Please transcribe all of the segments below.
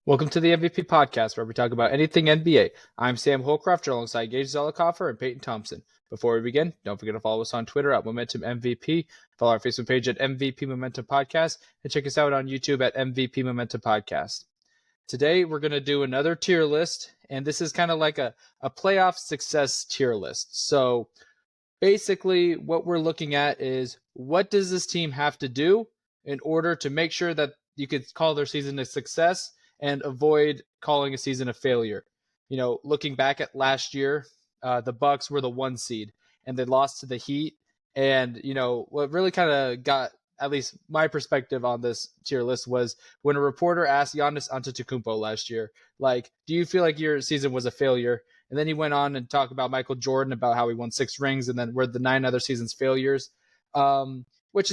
Welcome to the MVP podcast, where we talk about anything NBA. I'm Sam Holcroft, alongside Gage Zelikoffer and Peyton Thompson. Before we begin, don't forget to follow us on Twitter at Momentum MVP, follow our Facebook page at MVP Momentum Podcast, and check us out on YouTube at MVP Momentum Podcast. Today, we're going to do another tier list, and this is kind of like a playoff success tier list. So basically, what we're looking at is, what does this team have to do in order to make sure that you could call their season a success and avoid calling a season a failure? You know, looking back at last year, the Bucks were the 1 seed and they lost to the Heat. And, you know, what really kind of got at least my perspective on this tier list was when a reporter asked Giannis Antetokounmpo last year, like, do you feel like your season was a failure? And then he went on and talked about Michael Jordan, about how he won 6 rings and then were the 9 other seasons failures.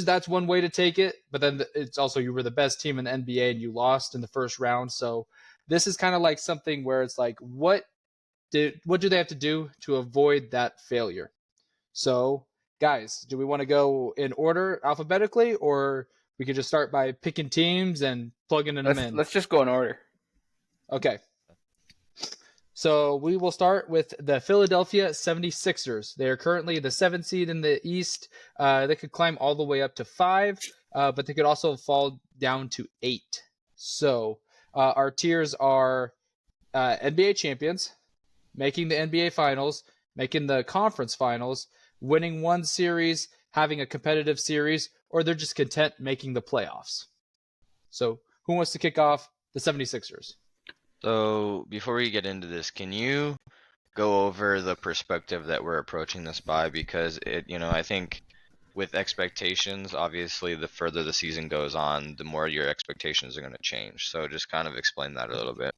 That's one way to take it, but then it's also, you were the best team in the NBA and you lost in the first round. So this is kind of like something where it's like, what do they have to do to avoid that failure? So guys, do we want to go in order alphabetically, or we could just start by picking teams and plugging them in? Let's just go in order. Okay. So we will start with the Philadelphia 76ers. They are currently the 7th seed in the East. They could climb all the way up to 5, but they could also fall down to 8. So our tiers are NBA champions, making the NBA finals, making the conference finals, winning 1 series, having a competitive series, or they're just content making the playoffs. So who wants to kick off the 76ers? So before we get into this, can you go over the perspective that we're approaching this by? Because I think with expectations, obviously the further the season goes on, the more your expectations are going to change. So just kind of explain that a little bit.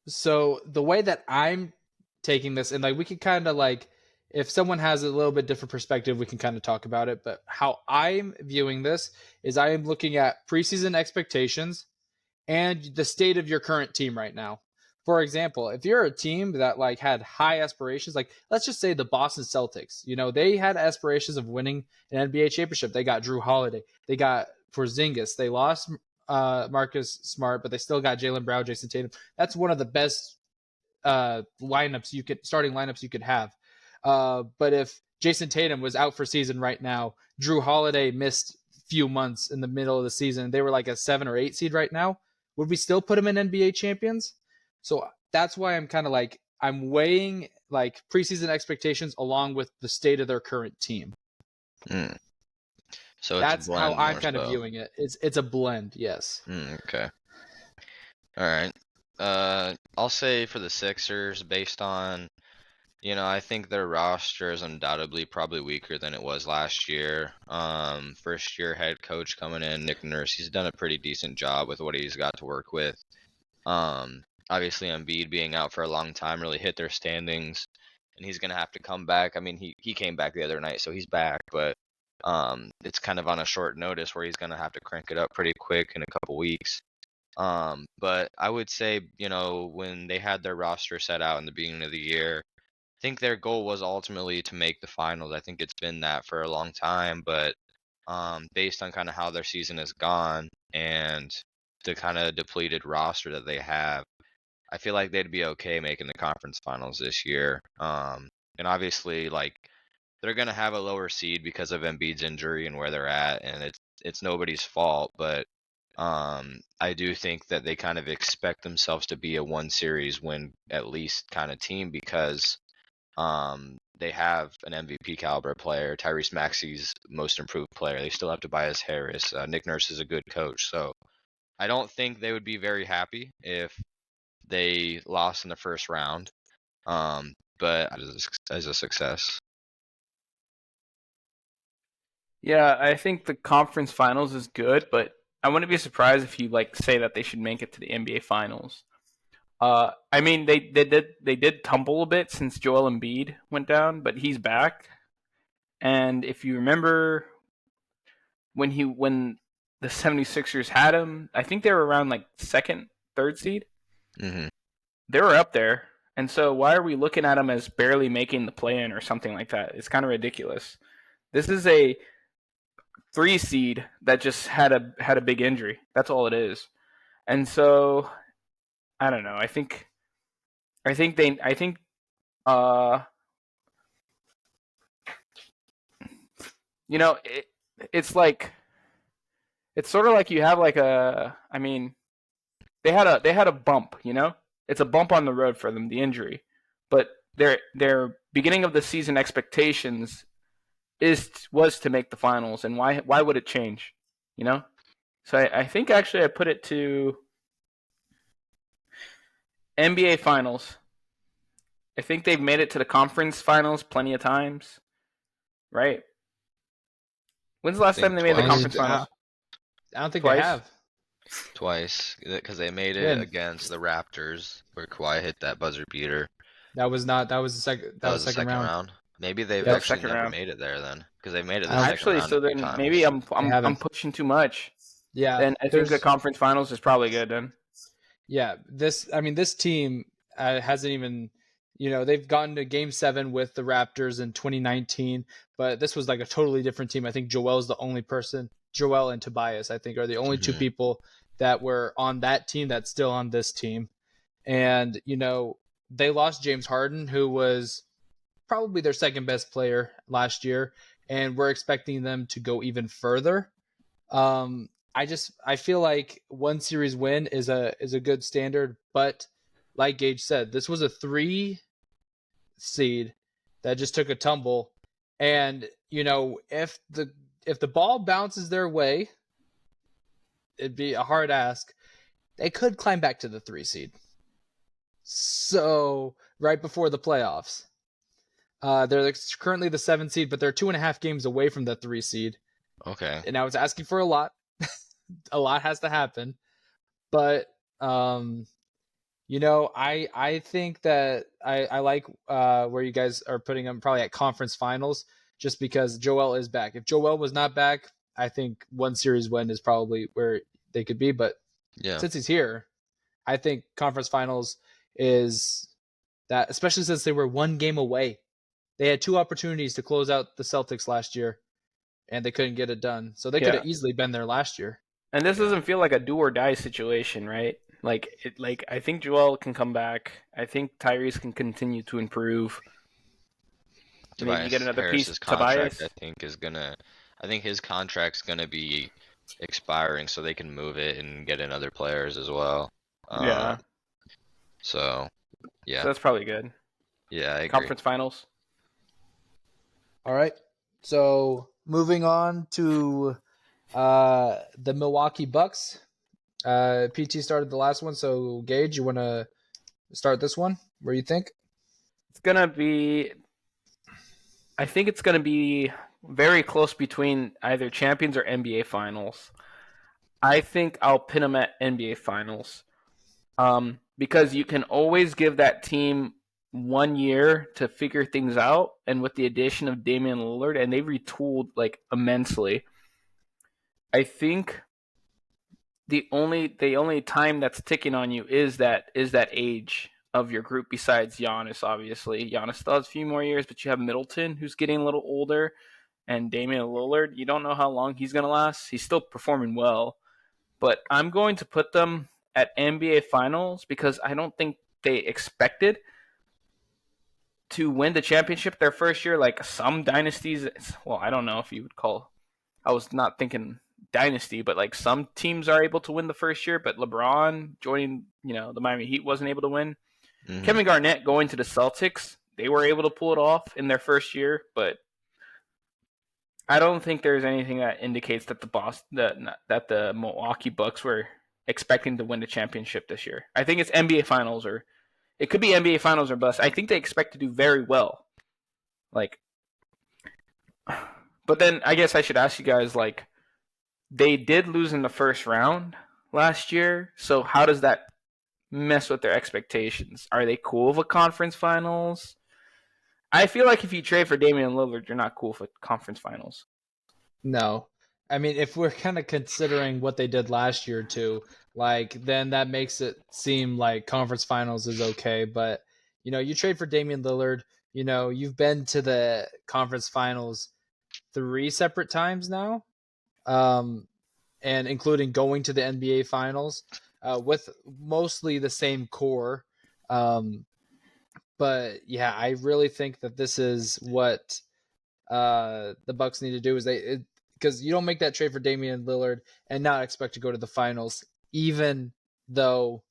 So the way that I'm taking this, and like we could kind of like, if someone has a little bit different perspective, we can kind of talk about it. But how I'm viewing this is, I am looking at preseason expectations and the state of your current team right now. For example, if you're a team that like had high aspirations, like let's just say the Boston Celtics, you know, they had aspirations of winning an NBA championship. They got Drew Holiday, they got Porzingis, they lost Marcus Smart, but they still got Jaylen Brown, Jason Tatum. That's one of the best starting lineups you could have. But if Jason Tatum was out for season right now, Drew Holiday missed few months in the middle of the season, they were like a 7 or 8 seed right now, would we still put them in NBA champions? So that's why I'm kind of like, I'm weighing like preseason expectations along with the state of their current team. So that's how I'm kind of viewing it. It's a blend, yes. Okay. All right. I'll say for the Sixers, based on, I think their roster is undoubtedly probably weaker than it was last year. First year head coach coming in, Nick Nurse, he's done a pretty decent job with what he's got to work with. Obviously Embiid being out for a long time really hit their standings, and he's gonna have to come back. I mean, he came back the other night, so he's back, but it's kind of on a short notice where he's gonna have to crank it up pretty quick in a couple weeks. But I would say, when they had their roster set out in the beginning of the year, I think their goal was ultimately to make the finals. I think it's been that for a long time, but based on kind of how their season has gone and the kind of depleted roster that they have, I feel like they'd be okay making the conference finals this year. And obviously, like, they're gonna have a lower seed because of Embiid's injury and where they're at, and it's nobody's fault, but I do think that they kind of expect themselves to be a 1 series win at least kind of team, because they have an MVP caliber player. Tyrese Maxey's most improved player. They still have Tobias Harris. Nick Nurse is a good coach. So I don't think they would be very happy if they lost in the first round. But as a success. Yeah, I think the conference finals is good, but I wouldn't be surprised if you like say that they should make it to the NBA finals. I mean, they did tumble a bit since Joel Embiid went down, but he's back. And if you remember when the 76ers had him, I think they were around like 2nd, 3rd seed. Mm-hmm. They were up there. And so why are we looking at them as barely making the play-in or something like that? It's kind of ridiculous. This is a 3 seed that just had a big injury. That's all it is. And so I don't know. I think uh you know, it's like it's sort of like you have like I mean, they had a bump, you know? It's a bump on the road for them, the injury. But their beginning of the season expectations was to make the finals, and why would it change? You know? So I think actually I put it to NBA finals. I think they've made it to the conference finals plenty of times. Right? When's the last time they made the twice. conference finals? I don't think Twice? they have. Twice, because they made it When? against the Raptors, where Kawhi hit that buzzer beater. That was not. That was the second. That That was was the second round. Maybe they've Yep. actually Second never round. made it there then, because they made it I the don't- second Actually, round so a few then times. maybe I'm haven't. pushing too much. Yeah. Then I think the conference finals is probably good then. Yeah, this team hasn't even, they've gotten to Game 7 with the Raptors in 2019, but this was like a totally different team. I think Joel and Tobias, I think, are the only two Mhm. people that were on that team that's still on this team. And, they lost James Harden, who was probably their second best player last year, and we're expecting them to go even further. I feel like one series win is a good standard, but like Gage said, this was a 3 seed that just took a tumble, and if the ball bounces their way, it'd be a hard ask. They could climb back to the 3 seed. So right before the playoffs, they're currently the 7 seed, but they're 2.5 games away from the 3 seed. Okay. And I was asking for a lot. A lot has to happen, but I think that I like where you guys are putting them probably at conference finals, just because Joel is back. If Joel was not back, I think one series win is probably where they could be. But Yeah. since he's here, I think conference finals is that, especially since they were 1 game away. They had 2 opportunities to close out the Celtics last year, and they couldn't get it done. So they could have easily been there last year. And this doesn't feel like a do or die situation, right? Like I think Joel can come back. I think Tyrese can continue to improve. Maybe you get another Harris's piece, contract, Tobias. I think his contract's gonna be expiring, so they can move it and get in other players as well. Yeah. So, yeah. So that's probably good. Yeah, I agree. Conference finals. All right. So moving on to the Milwaukee Bucks. PT started the last one, so Gage, you want to start this one? Where you think? I think it's gonna be very close between either champions or NBA finals. I think I'll pin them at NBA finals. Because you can always give that team 1 year to figure things out, and with the addition of Damian Lillard, and they've retooled like immensely. I think the only time that's ticking on you is that age of your group. Besides Giannis, obviously, Giannis still has a few more years, but you have Middleton, who's getting a little older, and Damian Lillard. You don't know how long he's gonna last. He's still performing well, but I'm going to put them at NBA Finals because I don't think they expected to win the championship their first year. Like some dynasties, well, I don't know if you would call. I was not thinking dynasty, but like some teams are able to win the first year, but LeBron joining, the Miami Heat wasn't able to win. Mhm. Kevin Garnett going to the Celtics, they were able to pull it off in their first year, but I don't think there's anything that indicates that that the Milwaukee Bucks were expecting to win the championship this year. I think it's NBA Finals, or it could be NBA Finals or bust. I think they expect to do very well. But then I guess I should ask you guys, they did lose in the first round last year, so how does that mess with their expectations? Are they cool with conference finals? I feel like if you trade for Damian Lillard, you're not cool with conference finals. No. I mean, if we're kind of considering what they did last year too, then that makes it seem like conference finals is okay. But, you trade for Damian Lillard, you've been to the conference finals 3 separate times now, and including going to the NBA finals. with mostly the same core. But yeah, I really think that this is what the Bucks need to do is because you don't make that trade for Damian Lillard and not expect to go to the finals, even though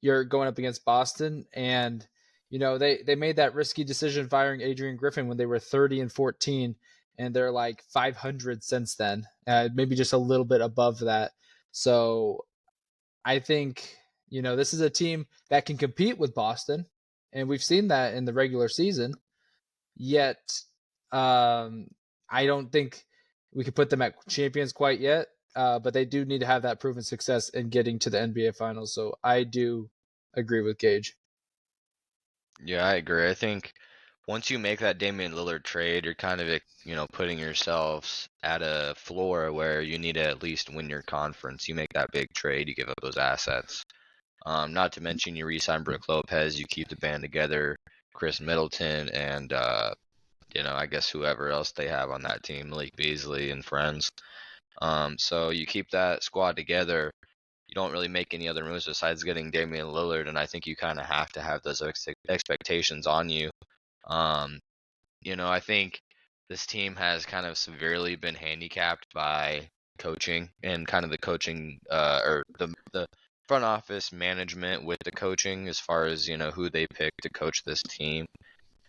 you're going up against Boston. And they made that risky decision firing Adrian Griffin when they were 30-14, and they're like 500 since then, maybe just a little bit above that. So I think this is a team that can compete with Boston, and we've seen that in the regular season. Yet, I don't think we could put them at champions quite yet. But they do need to have that proven success in getting to the NBA Finals. So I do agree with Gage. Yeah, I agree. I think once you make that Damian Lillard trade, you're kind of, putting yourselves at a floor where you need to at least win your conference. You make that big trade, you give up those assets. Not to mention you re-sign Brook Lopez, you keep the band together, Chris Middleton, and I guess whoever else they have on that team, Malik Beasley and friends. So you keep that squad together. You don't really make any other moves besides getting Damian Lillard, and I think you kind of have to have those expectations on you. I think this team has kind of severely been handicapped by coaching and kind of the coaching or the front office management with the coaching as far as who they pick to coach this team.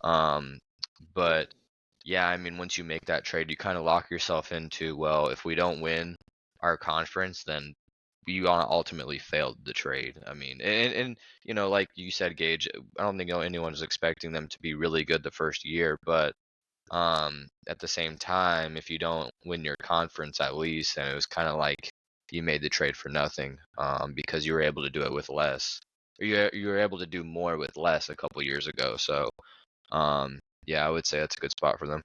But yeah, I mean, once you make that trade, you kind of lock yourself into, well, if we don't win our conference, then you ultimately failed the trade. I mean, and like you said, Gage, I don't think anyone is expecting them to be really good the first year, but at the same time, if you don't win your conference at least, then it was kind of like you made the trade for nothing, because you were able to do it with less. Or you were able to do more with less a couple years ago. So, yeah, I would say that's a good spot for them.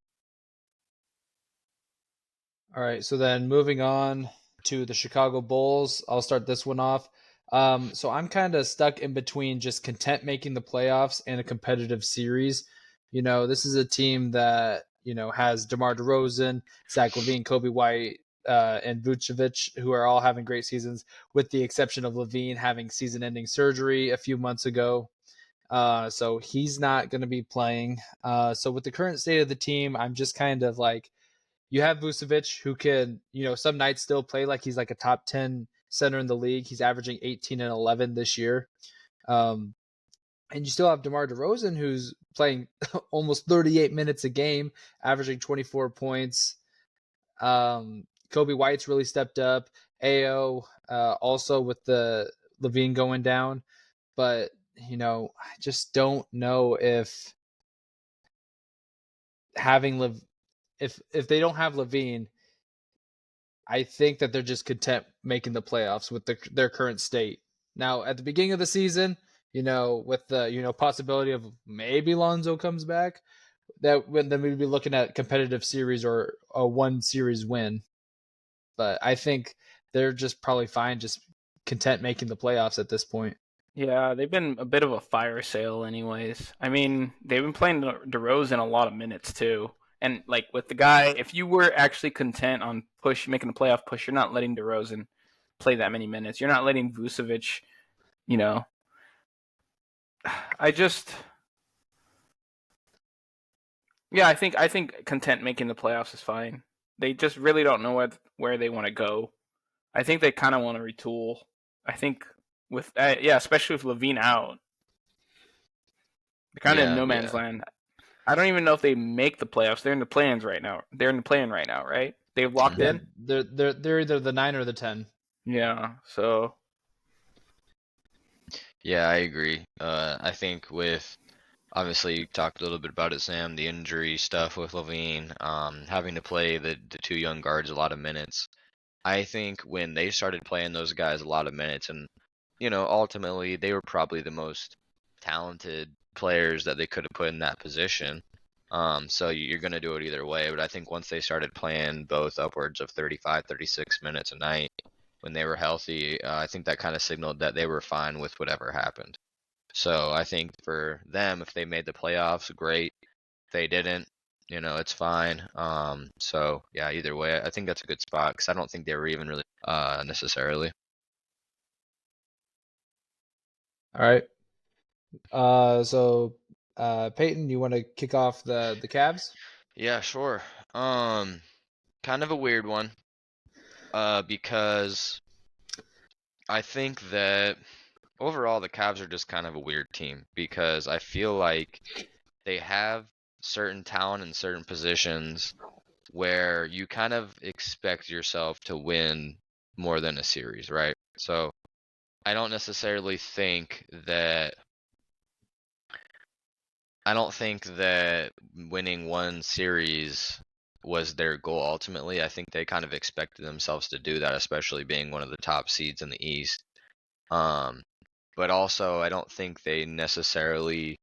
All right, so then moving on to the Chicago Bulls, I'll start this one off. So I'm kind of stuck in between just content making the playoffs and a competitive series. This is a team that has DeMar DeRozan, Zach LaVine, Kobe White, and Vucevic, who are all having great seasons, with the exception of LaVine having season-ending surgery a few months ago. So he's not going to be playing. So with the current state of the team, I'm just kind of like, you have Vucevic, who can, some nights still play like he's like a top 10 center in the league. He's averaging 18 and 11 this year. And you still have DeMar DeRozan, who's playing almost 38 minutes a game, averaging 24 points. Kobe White's really stepped up. AO, also with the LaVine going down. But, I just don't know if having if they don't have LaVine, I think that they're just content making the playoffs with their current state. Now, at the beginning of the season, with the possibility of maybe Lonzo comes back, then we'd be looking at competitive series or a one series win. But I think they're just probably fine, just content making the playoffs at this point. Yeah, they've been a bit of a fire sale, anyways. I mean, they've been playing DeRozan a lot of minutes too, and like with the guy, if you were actually content on making a playoff push, you're not letting DeRozan play that many minutes. You're not letting Vucevic. You know, I just, yeah, I think content making the playoffs is fine. They just really don't know where they want to go. I think they kind of want to retool. I think with yeah, especially with LaVine out, they're kind of in Yeah, no man's yeah. land. I don't even know if they make the playoffs. They're in the play-ins right now. They're in the play-in right now, right? They've locked Yeah, in. they're either the 9 or the 10. Yeah. So Yeah, I agree. I think with obviously you talked a little bit about it, Sam, the injury stuff with Levine, having to play the two young guards a lot of minutes. I think when they started playing those guys a lot of minutes, and ultimately they were probably the most talented players that they could have put in that position. So you're going to do it either way. But I think once they started playing both upwards of 35, 36 minutes a night when they were healthy, I think that kind of signaled that they were fine with whatever happened. So I think for them, if they made the playoffs, great. If they didn't, it's fine. So yeah, either way, I think that's a good spot because I don't think they were even really necessarily. All right. So Peyton, you want to kick off the Cavs? Yeah, sure. Kind of a weird one. Because I think that overall the Cavs are just kind of a weird team because I feel like they have certain talent in certain positions where you kind of expect yourself to win more than a series, right? So I don't necessarily think that I don't think that winning one series was their goal ultimately. I think they kind of expected themselves to do that, especially being one of the top seeds in the East. Um, but also, I don't think they necessarily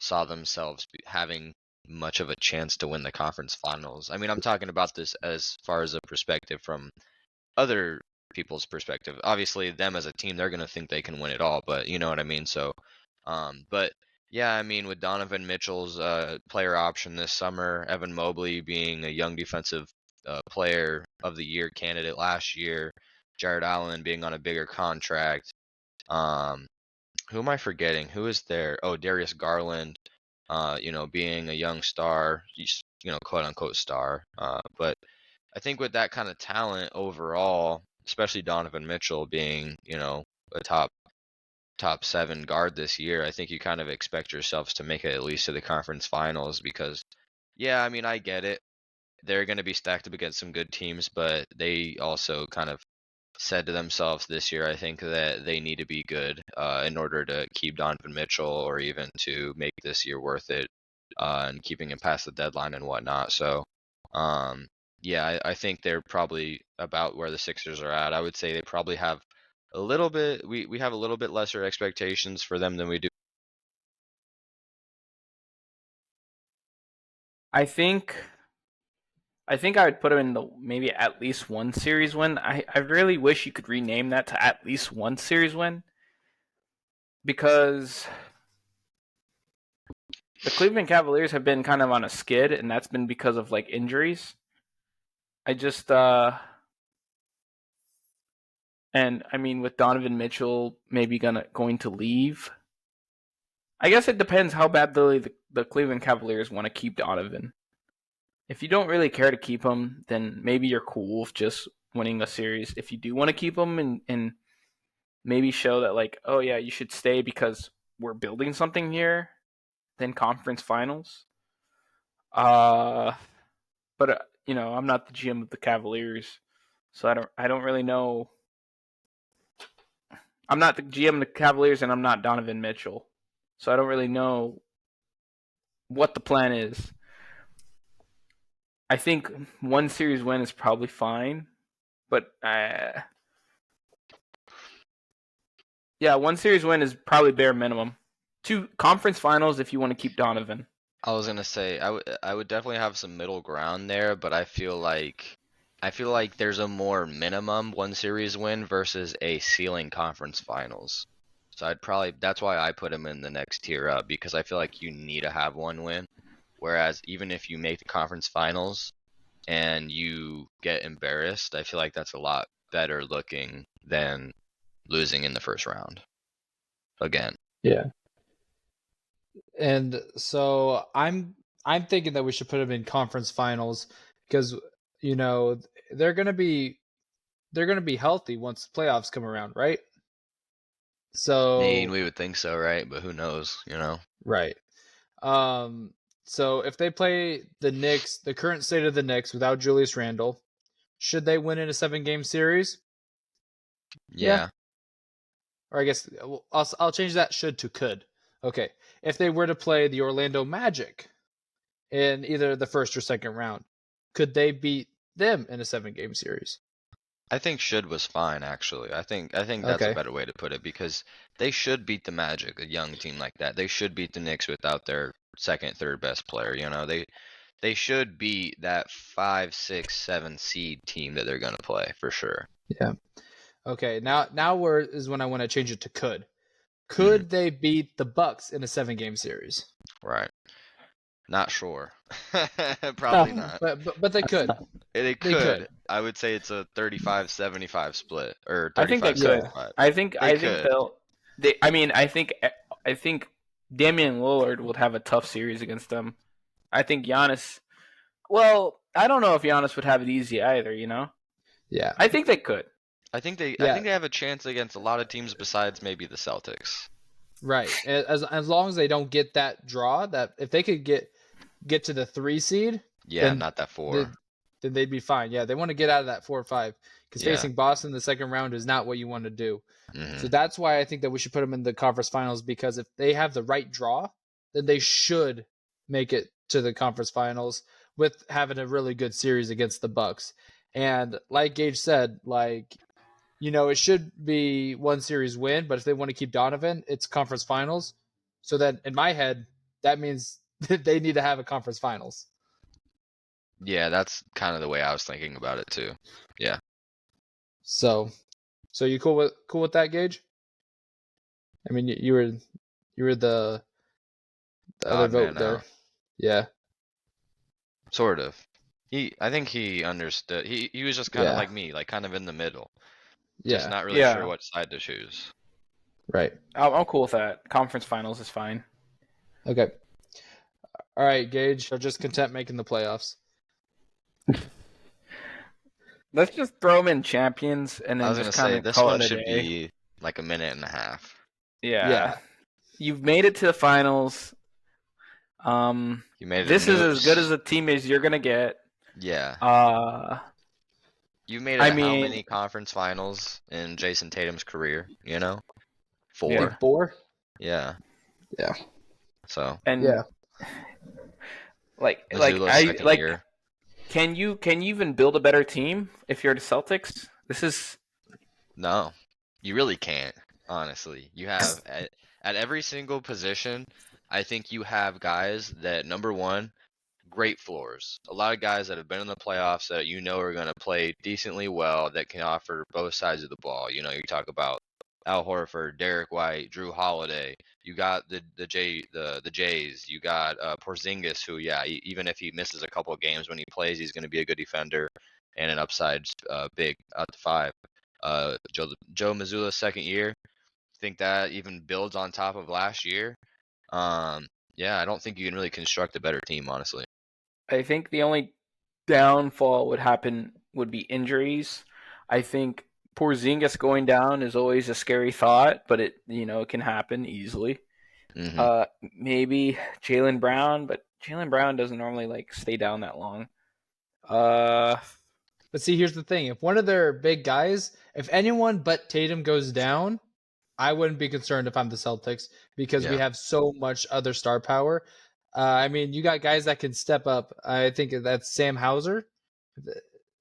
saw themselves having much of a chance to win the conference finals. I mean, I'm talking about this as far as a perspective from other people's perspective. Obviously, them as a team, they're going to think they can win it all, but you know what I mean? So, but yeah, I mean, with Donovan Mitchell's player option this summer, Evan Mobley being a young defensive player of the year candidate last year, Jared Allen being on a bigger contract. Um, who am I forgetting? Who is there? Oh, Darius Garland, being a young star, quote unquote star. But I think with that kind of talent overall, especially Donovan Mitchell being, a top 7 guard this year, I think you kind of expect yourselves to make it at least to the conference finals because, yeah, I mean, I get it. They're going to be stacked up against some good teams, but they also kind of said to themselves this year, I think that they need to be good in order to keep Donovan Mitchell or even to make this year worth it and keeping him past the deadline and whatnot. So, yeah, I think they're probably about where the Sixers are at. I would say they probably have a little bit, we have a little bit lesser expectations for them than we do. I think I think I would put them in the maybe at least one series win. I really wish you could rename that to at least one series win because the Cleveland Cavaliers have been kind of on a skid, and that's been because of like injuries. I just and I mean with Donovan Mitchell maybe going to leave. I guess it depends how badly the Cleveland Cavaliers want to keep Donovan. If you don't really care to keep him, then maybe you're cool with just winning a series. If you do want to keep him and maybe show that like, oh yeah, you should stay because we're building something here, then conference finals. Uh, but I'm not the GM of the Cavaliers, so I don't really know. I'm not the GM of the Cavaliers, and I'm not Donovan Mitchell, so I don't really know what the plan is. I think one series win is probably fine, but yeah, one series win is probably bare minimum. 2 conference finals if you want to keep Donovan. I was gonna say I would definitely have some middle ground there, but I feel like there's a more minimum one series win versus a ceiling conference finals. So that's why I put him in the next tier up because I feel like you need to have one win. Whereas even if you make the conference finals and you get embarrassed, I feel like that's a lot better looking than losing in the first round again. Yeah. And so I'm thinking that we should put them in conference finals because you know they're gonna be healthy once the playoffs come around, right? I mean, So we would think so, right? But who knows? right. So if they play the Knicks, the current state of the Knicks without Julius Randle, should they win in a 7-game series? Yeah. Yeah. Or I guess I'll change that should to could. Okay. If they were to play the Orlando Magic in either the first or second round, could they beat them in a 7-game series? I think should was fine actually. I think that's a Okay. better way to put it because they should beat the Magic, a young team like that. They should beat the Knicks without their second, third best player. They should beat that 5, 6, 7 seed team that they're gonna play for sure. Yeah. Okay. Now where is when I want to change it to could. Mhm. Could they beat the Bucks in a 7-game series? Right. Not sure. No, Probably not. but they could. They They could. could. I would say it's a 35-75 split or I think they could. 35-75. I think They I think could. I think Damian Lillard would have a tough series against them. I think Giannis. Well, I don't know if Giannis would have it easy either. Yeah. I think they could. I think they Yeah. have a chance against a lot of teams besides maybe the Celtics. Right. As long as they don't get that draw, that if they could get to the 3 seed, Yeah, then not that 4. then they'd be fine. Yeah, they want to get out of that 4 or 5 because Yeah. facing Boston in the second round is not what you want to do. Mhm. So that's why I think that we should put them in the conference finals, because if they have the right draw, then they should make it to the conference finals with having a really good series against the Bucks. And like Gage said, it should be one series win, but if they want to keep Donovan, it's conference finals. So then in my head, that means they need to have a conference finals. Yeah, that's kind of the way I was thinking about it too. So you cool with that, Gage? I mean, you were the other Odd vote man there. out. Yeah. Sort of. I think he understood. He was just kind of Yeah. like me, like kind of in the middle. Yeah. Just not really Yeah. sure what side to choose. Right. I'm cool with that. Conference finals is fine. Okay. All right, Gage. Are just content making the playoffs. Let's just throw them in champions and I then was gonna just say kind of this call one it a should day. be like a minute and a half. Yeah. You've made it to the finals. You made it. This to is as good Noops. as a team as you're gonna get. Yeah. You've made it I how mean- many conference finals in Jason Tatum's career? 4. I think 4. Yeah. Yeah. So and Yeah. Missoula's second year. Can you even build a better team if you're the Celtics? This is No, you really can't. Honestly, you have at every single position. I think you have guys that, number one, great floors. A lot of guys that have been in the playoffs that are going to play decently well, that can offer both sides of the ball. You talk about Al Horford, Derek White, Drew Holiday. You got the Jays. You got Porzingis, who even if he misses a couple of games, when he plays, he's going to be a good defender and an upside big out to 5. Joe Mazzulla's second year. I think that even builds on top of last year. I don't think you can really construct a better team, honestly. I think the only downfall would be injuries. I think Porzingis going down is always a scary thought, but it can happen easily. Mhm. Maybe Jaylen Brown, but Jaylen Brown doesn't normally stay down that long. But see, here's the thing. If one of their big guys, if anyone but Tatum goes down, I wouldn't be concerned if I'm the Celtics, because we Yeah. have so much other star power. I mean, you got guys that can step up. I think that's Sam Hauser.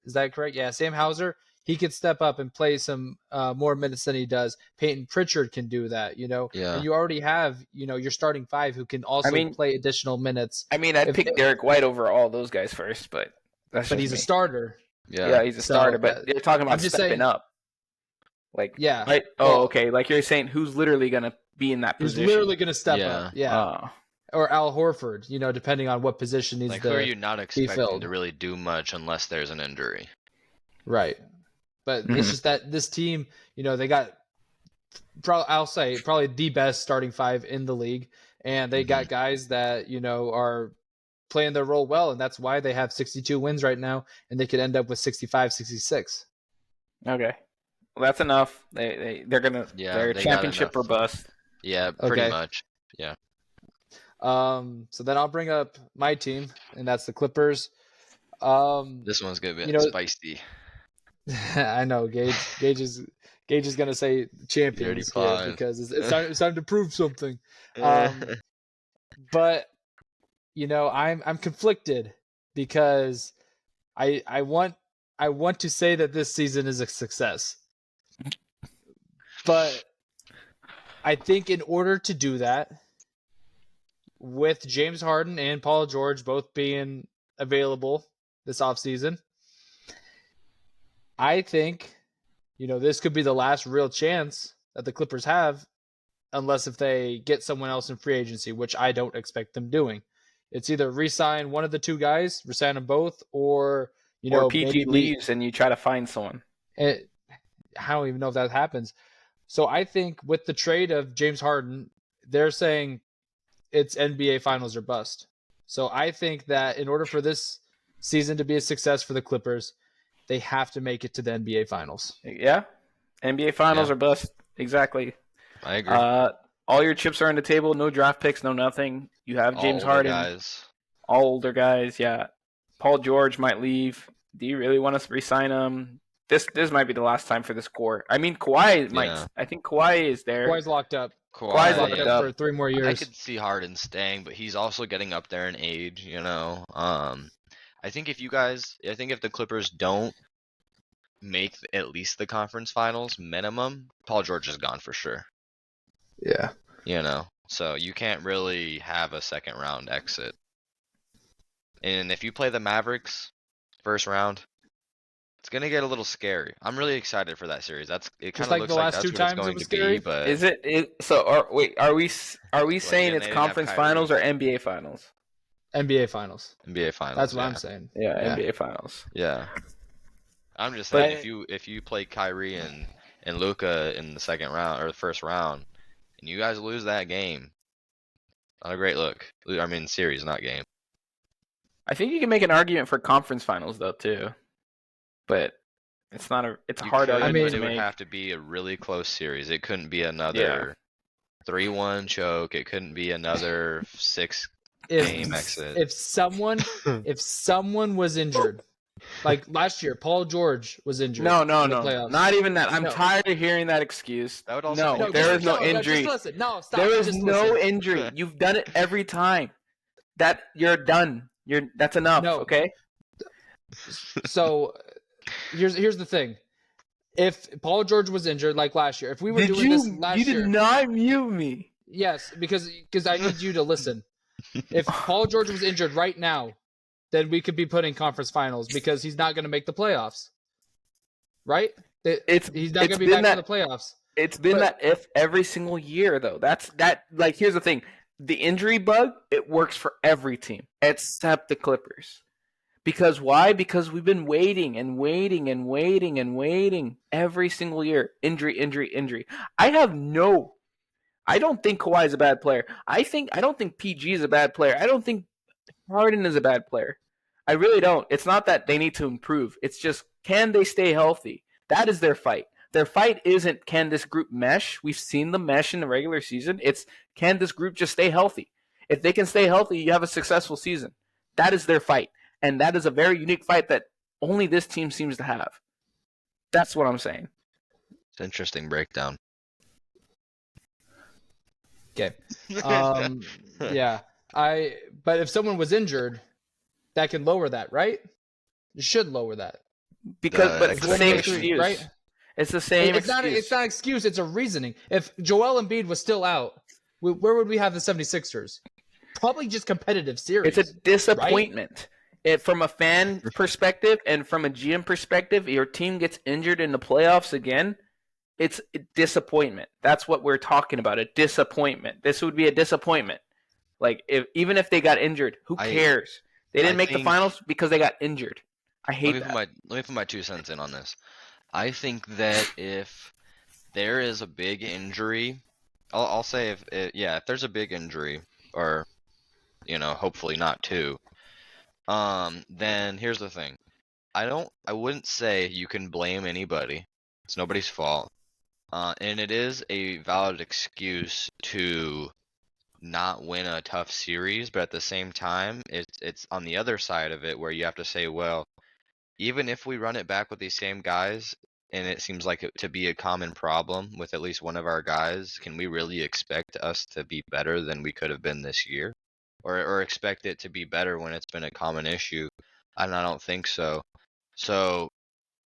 Is that correct? Yeah, Sam Hauser. He could step up and play some more minutes than he does. Peyton Pritchard can do that, Yeah. And you already have, your starting 5 who can also play additional minutes. I mean, I'd pick Derek White over all those guys first, but He's a starter. Yeah, he's a starter, but you're talking about stepping up. Yeah. Right? Oh, okay. Like you're saying, who's literally going to be in that Who's position? literally going to step up. Yeah. Or Al Horford, depending on what position he's who are you not expecting filled. to really do much unless there's an injury? Right. But it's just that this team, they got, I'll say, probably the best starting 5 in the league. And they got guys that, are playing their role well. And that's why they have 62 wins right now. And they could end up with 65, 66. Okay. Well, that's enough. They're gonna they're they got championship enough. or bust. Yeah, pretty Okay. much. Yeah. So then I'll bring up my team, and that's the Clippers. This one's gonna be spicy. I know Gage is gonna say champions here 35. because it's time to prove something. But I'm conflicted because I want to say that this season is a success. But I think in order to do that, with James Harden and Paul George both being available this offseason, I think, this could be the last real chance that the Clippers have, unless if they get someone else in free agency, which I don't expect them doing. It's either re-sign one of the two guys, re-sign them both, or PG leaves and you try to find someone. I don't even know if that happens. So I think with the trade of James Harden, they're saying it's NBA Finals or bust. So I think that in order for this season to be a success for the Clippers, they have to make it to the NBA Finals. Yeah, NBA Finals Yeah. or bust. Exactly. I agree. All your chips are on the table. No draft picks. No nothing. You have All James older Harden. guys. All older guys. Yeah. Paul George might leave. Do you really want to re-sign him? This might be the last time for this core. I mean, Kawhi might. Yeah. I think Kawhi is there. Kawhi's locked up. Kawhi's Locked locked up up. for 3 more I years. could see Harden staying, but he's also getting up there in age, you know. I think if the Clippers don't make at least the conference finals minimum, Paul George is gone for sure. Yeah. You know, so you can't really have a second round exit. And if you play the Mavericks first round, it's gonna get a little scary. I'm really excited for that series. It kind of like looks the like last that's 2 what it's times it going was to be, scary? but Is it? So are we saying again, it's they didn't have conference Kyrie. finals or NBA finals? NBA Finals. NBA finals. That's what yeah. I'm saying. Yeah, NBA finals. Yeah. I'm just But- saying if you play Kyrie and Luka in the second round or the first round, and you guys lose that game, not a great look. I mean series, not game. I think you can make an argument for conference finals though too, but it's not a. It's a You hard could, argument but to it would make. have to be a really close series. It couldn't be another 3-1 choke. It couldn't be another 6 game exit. If someone was injured, like last year, Paul George was injured. No, in the playoffs. not even that. I'm No. tired of hearing that excuse. That would also No, make it there worse. is no injury. Just listen. No, stop. There is Just no listen. injury. You've done it every time. That you're done. That's enough. No. Okay. So here's the thing. If Paul George was injured like last year, if we were doing this last You year, did not mute me. yes, because I need you to listen. If Paul George was injured right now, then we could be putting conference finals because he's not going to make the playoffs. Right? He's not going to be back in the playoffs. It's been that if every single year though. That's that. Like here's the thing: the injury bug it works for every team except the Clippers. Because why? Because we've been waiting and waiting and waiting and waiting every single year. Injury, injury, injury. I don't think Kawhi is a bad player. I don't think PG is a bad player. I don't think Harden is a bad player. I really don't. It's not that they need to improve. It's just can they stay healthy? That is their fight. Their fight isn't can this group mesh. We've seen them mesh in the regular season. It's can this group just stay healthy? If they can stay healthy, you have a successful season. That is their fight. And that is a very unique fight that only this team seems to have. That's what I'm saying. It's an interesting breakdown. Okay. Yeah. But if someone was injured, that can lower that, right? It should lower that. But it's the same Three, excuse. right? It's the same It's excuse. not an excuse, it's a reasoning. If Joel Embiid was still out, where would we have the 76ers? Probably just competitive series. It's a disappointment. From a fan perspective and from a GM perspective, your team gets injured in the playoffs again, it's a disappointment. That's what we're talking about, a disappointment. This would be a disappointment. Like, even if they got injured, who cares? They didn't make the finals because they got injured. I hate that. Let me put my 2 cents in on this. I think that if there is a big injury, I'll say if there's a big injury, or hopefully not 2. Then here's the thing. I wouldn't say you can blame anybody. It's nobody's fault. And it is a valid excuse to not win a tough series, but at the same time, it's on the other side of it where you have to say, well, even if we run it back with these same guys, and it seems like it to be a common problem with at least one of our guys, can we really expect us to be better than we could have been this year? Or expect it to be better when it's been a common issue? And I don't think so. So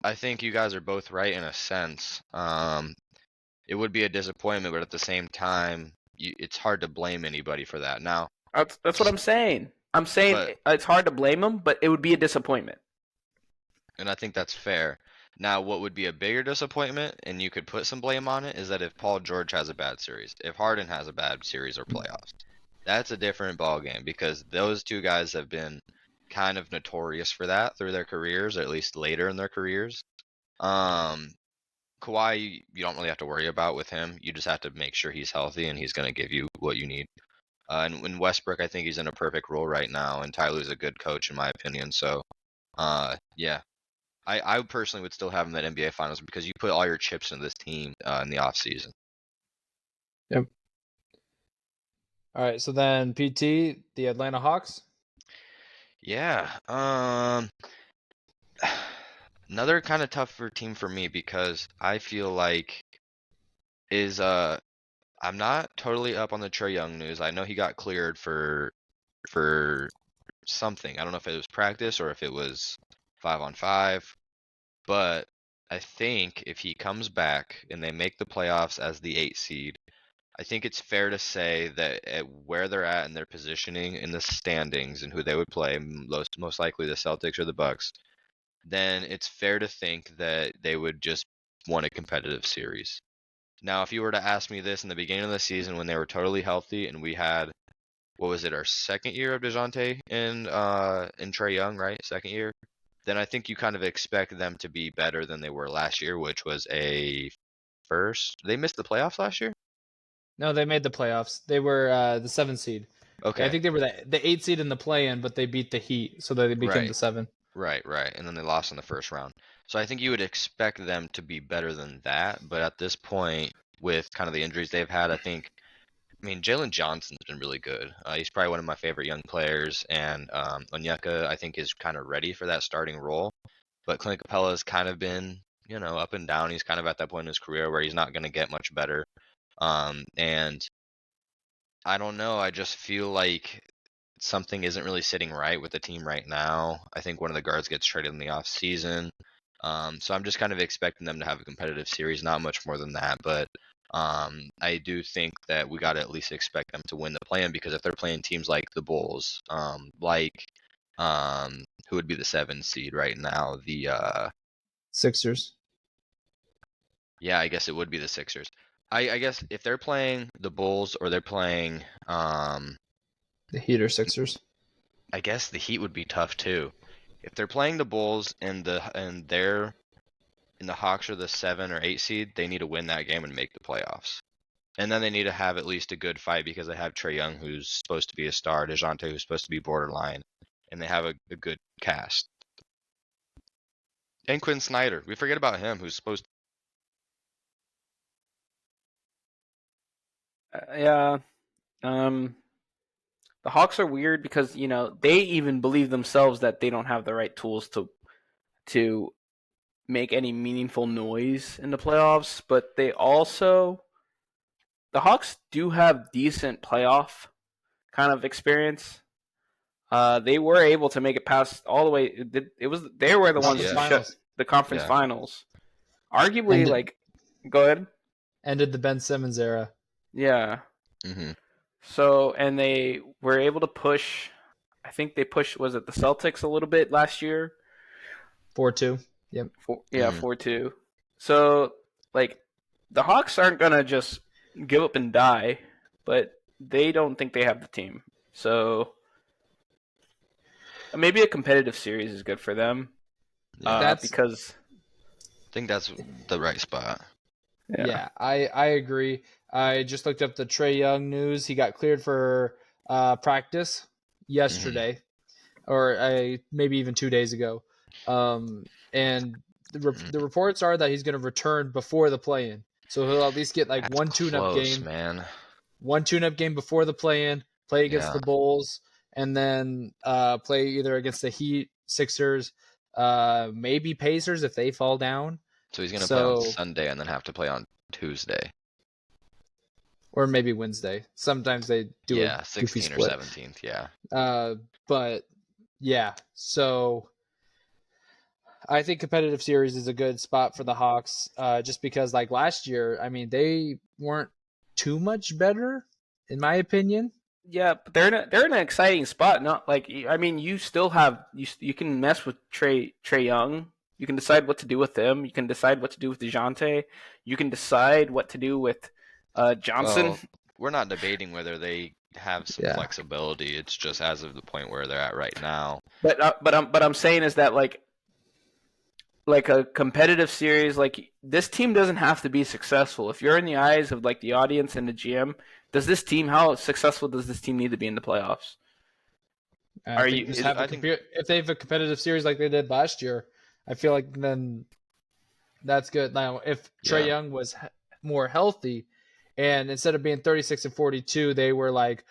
I think you guys are both right in a sense. It would be a disappointment, but at the same time, it's hard to blame anybody for that. Now, that's what I'm saying. I'm saying it's hard to blame them, but it would be a disappointment. And I think that's fair. Now, what would be a bigger disappointment, and you could put some blame on it, is that if Paul George has a bad series, if Harden has a bad series or playoffs, that's a different ballgame because those 2 guys have been kind of notorious for that through their careers, or at least later in their careers. Kawhi, you don't really have to worry about with him. You just have to make sure he's healthy and he's going to give you what you need. And Westbrook, I think he's in a perfect role right now, and Tyler's a good coach in my opinion. So, yeah, I personally would still have him at NBA Finals because you put all your chips into this team in the offseason. Yep. All right, so then PT, the Atlanta Hawks. Yeah. Another kind of tougher team for me because I feel like I'm not totally up on the Trae Young news. I know he got cleared for something. I don't know if it was practice or if it was 5-on-5, but I think if he comes back and they make the playoffs as the 8 seed, I think it's fair to say that at where they're at in their positioning in the standings and who they would play, most likely the Celtics or the Bucks, then it's fair to think that they would just win a competitive series. Now, if you were to ask me this in the beginning of the season when they were totally healthy and we had, what was it, our second year of DeJounte and Trae Young, right? Second year, then I think you kind of expect them to be better than they were last year, which was a first. They missed the playoffs last year? No, they made the playoffs. They were the 7 seed. Okay. I think they were the 8 seed in the play-in, but they beat the Heat, so they became Right. the 7. Right. And then they lost in the first round. So I think you would expect them to be better than that. But at this point, with kind of the injuries they've had, I mean, Jalen Johnson's been really good. He's probably one of my favorite young players. And Onyeka, I think, is kind of ready for that starting role. But Clint Capella's kind of been, up and down. He's kind of at that point in his career where he's not going to get much better. And I don't know. I just feel like something isn't really sitting right with the team right now. I think one of the guards gets traded in the off season. So I'm just kind of expecting them to have a competitive series, not much more than that. But I do think that we got to at least expect them to win the play-in because if they're playing teams like the Bulls, who would be the 7 seed right now? The Sixers. Yeah, I guess it would be the Sixers. I guess if they're playing the Bulls or they're playing The Heat or Sixers. I guess the Heat would be tough too. If they're playing the Bulls and they're in the Hawks are the 7 or 8 seed, they need to win that game and make the playoffs. And then they need to have at least a good fight because they have Trae Young, who's supposed to be a star, DeJounte, who's supposed to be borderline, and they have a good cast. And Quinn Snyder, we forget about him, who's supposed Yeah. The Hawks are weird because they even believe themselves that they don't have the right tools to make any meaningful noise in the playoffs, but the Hawks do have decent playoff kind of experience. They were able to make it past all the way. They were the ones Yeah. to shut the conference Yeah. finals. Arguably, go ahead. Ended the Ben Simmons era. Yeah. Mm-hmm. So, and they were able to push. I think they pushed. Was it the Celtics a little bit last year? 4-2. Yep. 4-2. So, the Hawks aren't gonna just give up and die, but they don't think they have the team. So, maybe a competitive series is good for them. Because I think that's the right spot. Yeah, I agree. I just looked up the Trae Young news. He got cleared for practice yesterday, or maybe even 2 days ago. And the reports are that he's going to return before the play-in, so he'll at least get That's one tune-up game, man. One tune-up game before the play-in, play against the Bulls, and then play either against the Heat, Sixers, maybe Pacers if they fall down. So he's going to play on Sunday and then have to play on Tuesday. Or maybe Wednesday. Sometimes they do a 16th or 17th, yeah. But yeah, so I think competitive series is a good spot for the Hawks, just because last year, I mean, they weren't too much better, in my opinion. Yeah, but they're in an exciting spot. Not you still have you can mess with Trae Young. You can decide what to do with them. You can decide what to do with DeJounte. You can decide what to do with Johnson. Well, we're not debating whether they have some flexibility. It's just as of the point where they're at right now. But I'm saying is that like a competitive series, like this team doesn't have to be successful. If you're in the eyes of like the audience and the GM, how successful does this team need to be in the playoffs? I think just have if they have a competitive series like they did last year, I feel like then that's good. Now, if Trae Young was more healthy, and instead of being 36-42, they were like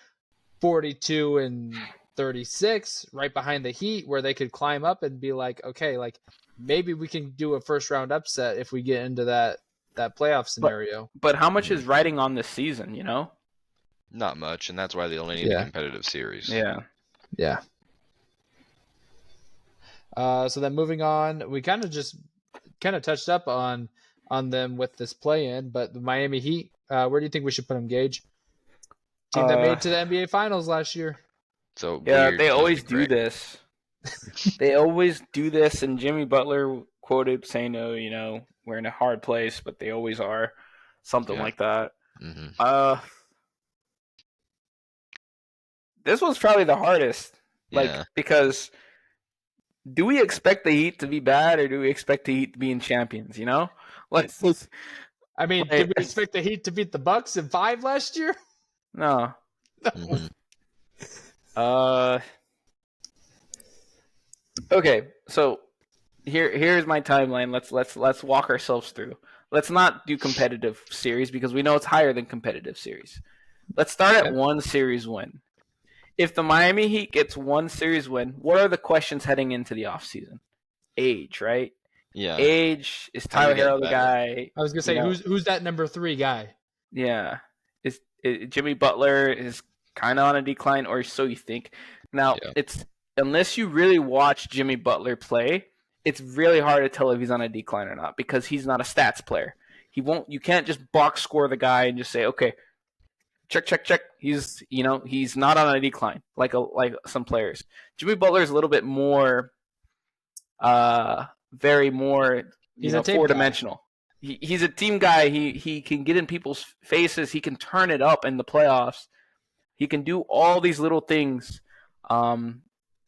42-36, right behind the Heat, where they could climb up and be like, okay, like maybe we can do a first round upset if we get into that playoff scenario. But how much is riding on this season? You know, not much, and that's why they only need a competitive series. Yeah. So then moving on, we kind of touched up on them with this play-in, but the Miami Heat, where do you think we should put them, Gage? Team that made it to the NBA Finals last year. So yeah, they always do this. They always do this, and Jimmy Butler quoted saying, "Oh, you know, we're in a hard place, but they always are," something like that. Mm-hmm. This was probably the hardest, because do we expect the Heat to be bad, or do we expect the Heat to be in champions? You know, I mean, did we expect the Heat to beat the Bucks in 5 last year? No. Mm-hmm. Okay, so here's my timeline. Let's walk ourselves through. Let's not do competitive series because we know it's higher than competitive series. Let's start at one series win. If the Miami Heat gets one series win, what are the questions heading into the offseason? Age, right? Yeah. Age, is Tyler Herro the guy? I was gonna say, who's that number 3 guy? Yeah. Is Jimmy Butler is kind of on a decline, or so you think. Now, it's unless you really watch Jimmy Butler play, it's really hard to tell if he's on a decline or not because he's not a stats player. You can't just box score the guy and just say, okay, check. He's not on a decline like some players. Jimmy Butler is a little bit more, very more, he's a 4-dimensional. He's a team guy. He can get in people's faces. He can turn it up in the playoffs. He can do all these little things. I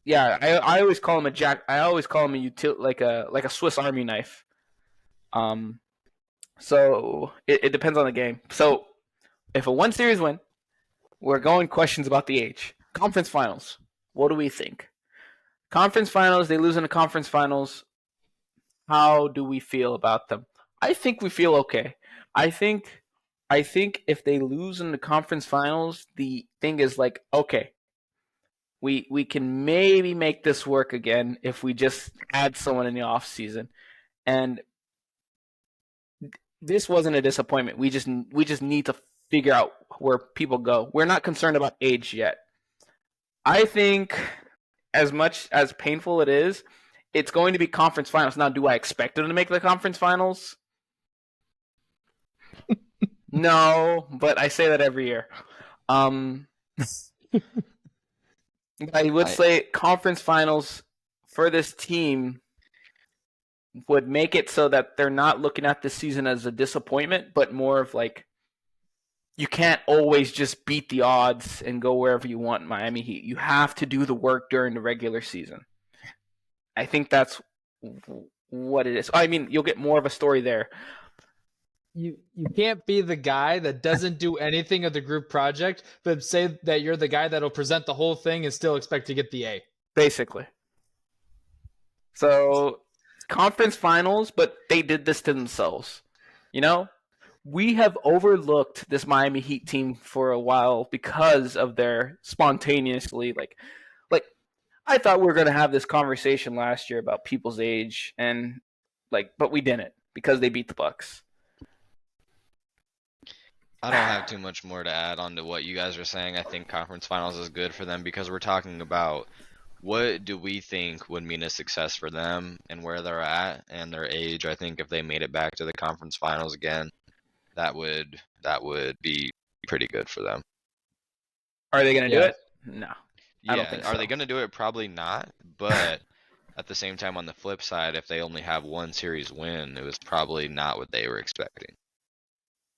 always call him I always call him like a Swiss Army knife. So it depends on the game. So if a one series win, we're going questions about the age. Conference finals. What do we think? Conference finals. They lose in the conference finals. How do we feel about them? I think we feel okay. I think if they lose in the conference finals, the thing is like, okay, we can maybe make this work again if we just add someone in the off season. And this wasn't a disappointment. We just need to figure out where people go. We're not concerned about age yet. I think as much as painful it is, it's going to be conference finals. Now, do I expect them to make the conference finals? No, but I say that every year. I would say conference finals for this team would make it so that they're not looking at this season as a disappointment, but more of like, you can't always just beat the odds and go wherever you want in Miami Heat. You have to do the work during the regular season. I think that's what it is. I mean, you'll get more of a story there. You can't be the guy that doesn't do anything of the group project, but say that you're the guy that'll present the whole thing and still expect to get the A. Basically. So, conference finals, but they did this to themselves. You know? We have overlooked this Miami Heat team for a while because of their spontaneously, like I thought we were going to have this conversation last year about people's age, and but we didn't because they beat the Bucks. I don't have too much more to add on to what you guys are saying. I think conference finals is good for them because we're talking about what do we think would mean a success for them and where they're at and their age. I think if they made it back to the conference finals again, that would be pretty good for them. Are they going to do it? No. I don't think so. Are they going to do it? Probably not. But at the same time, on the flip side, if they only have one series win, it was probably not what they were expecting.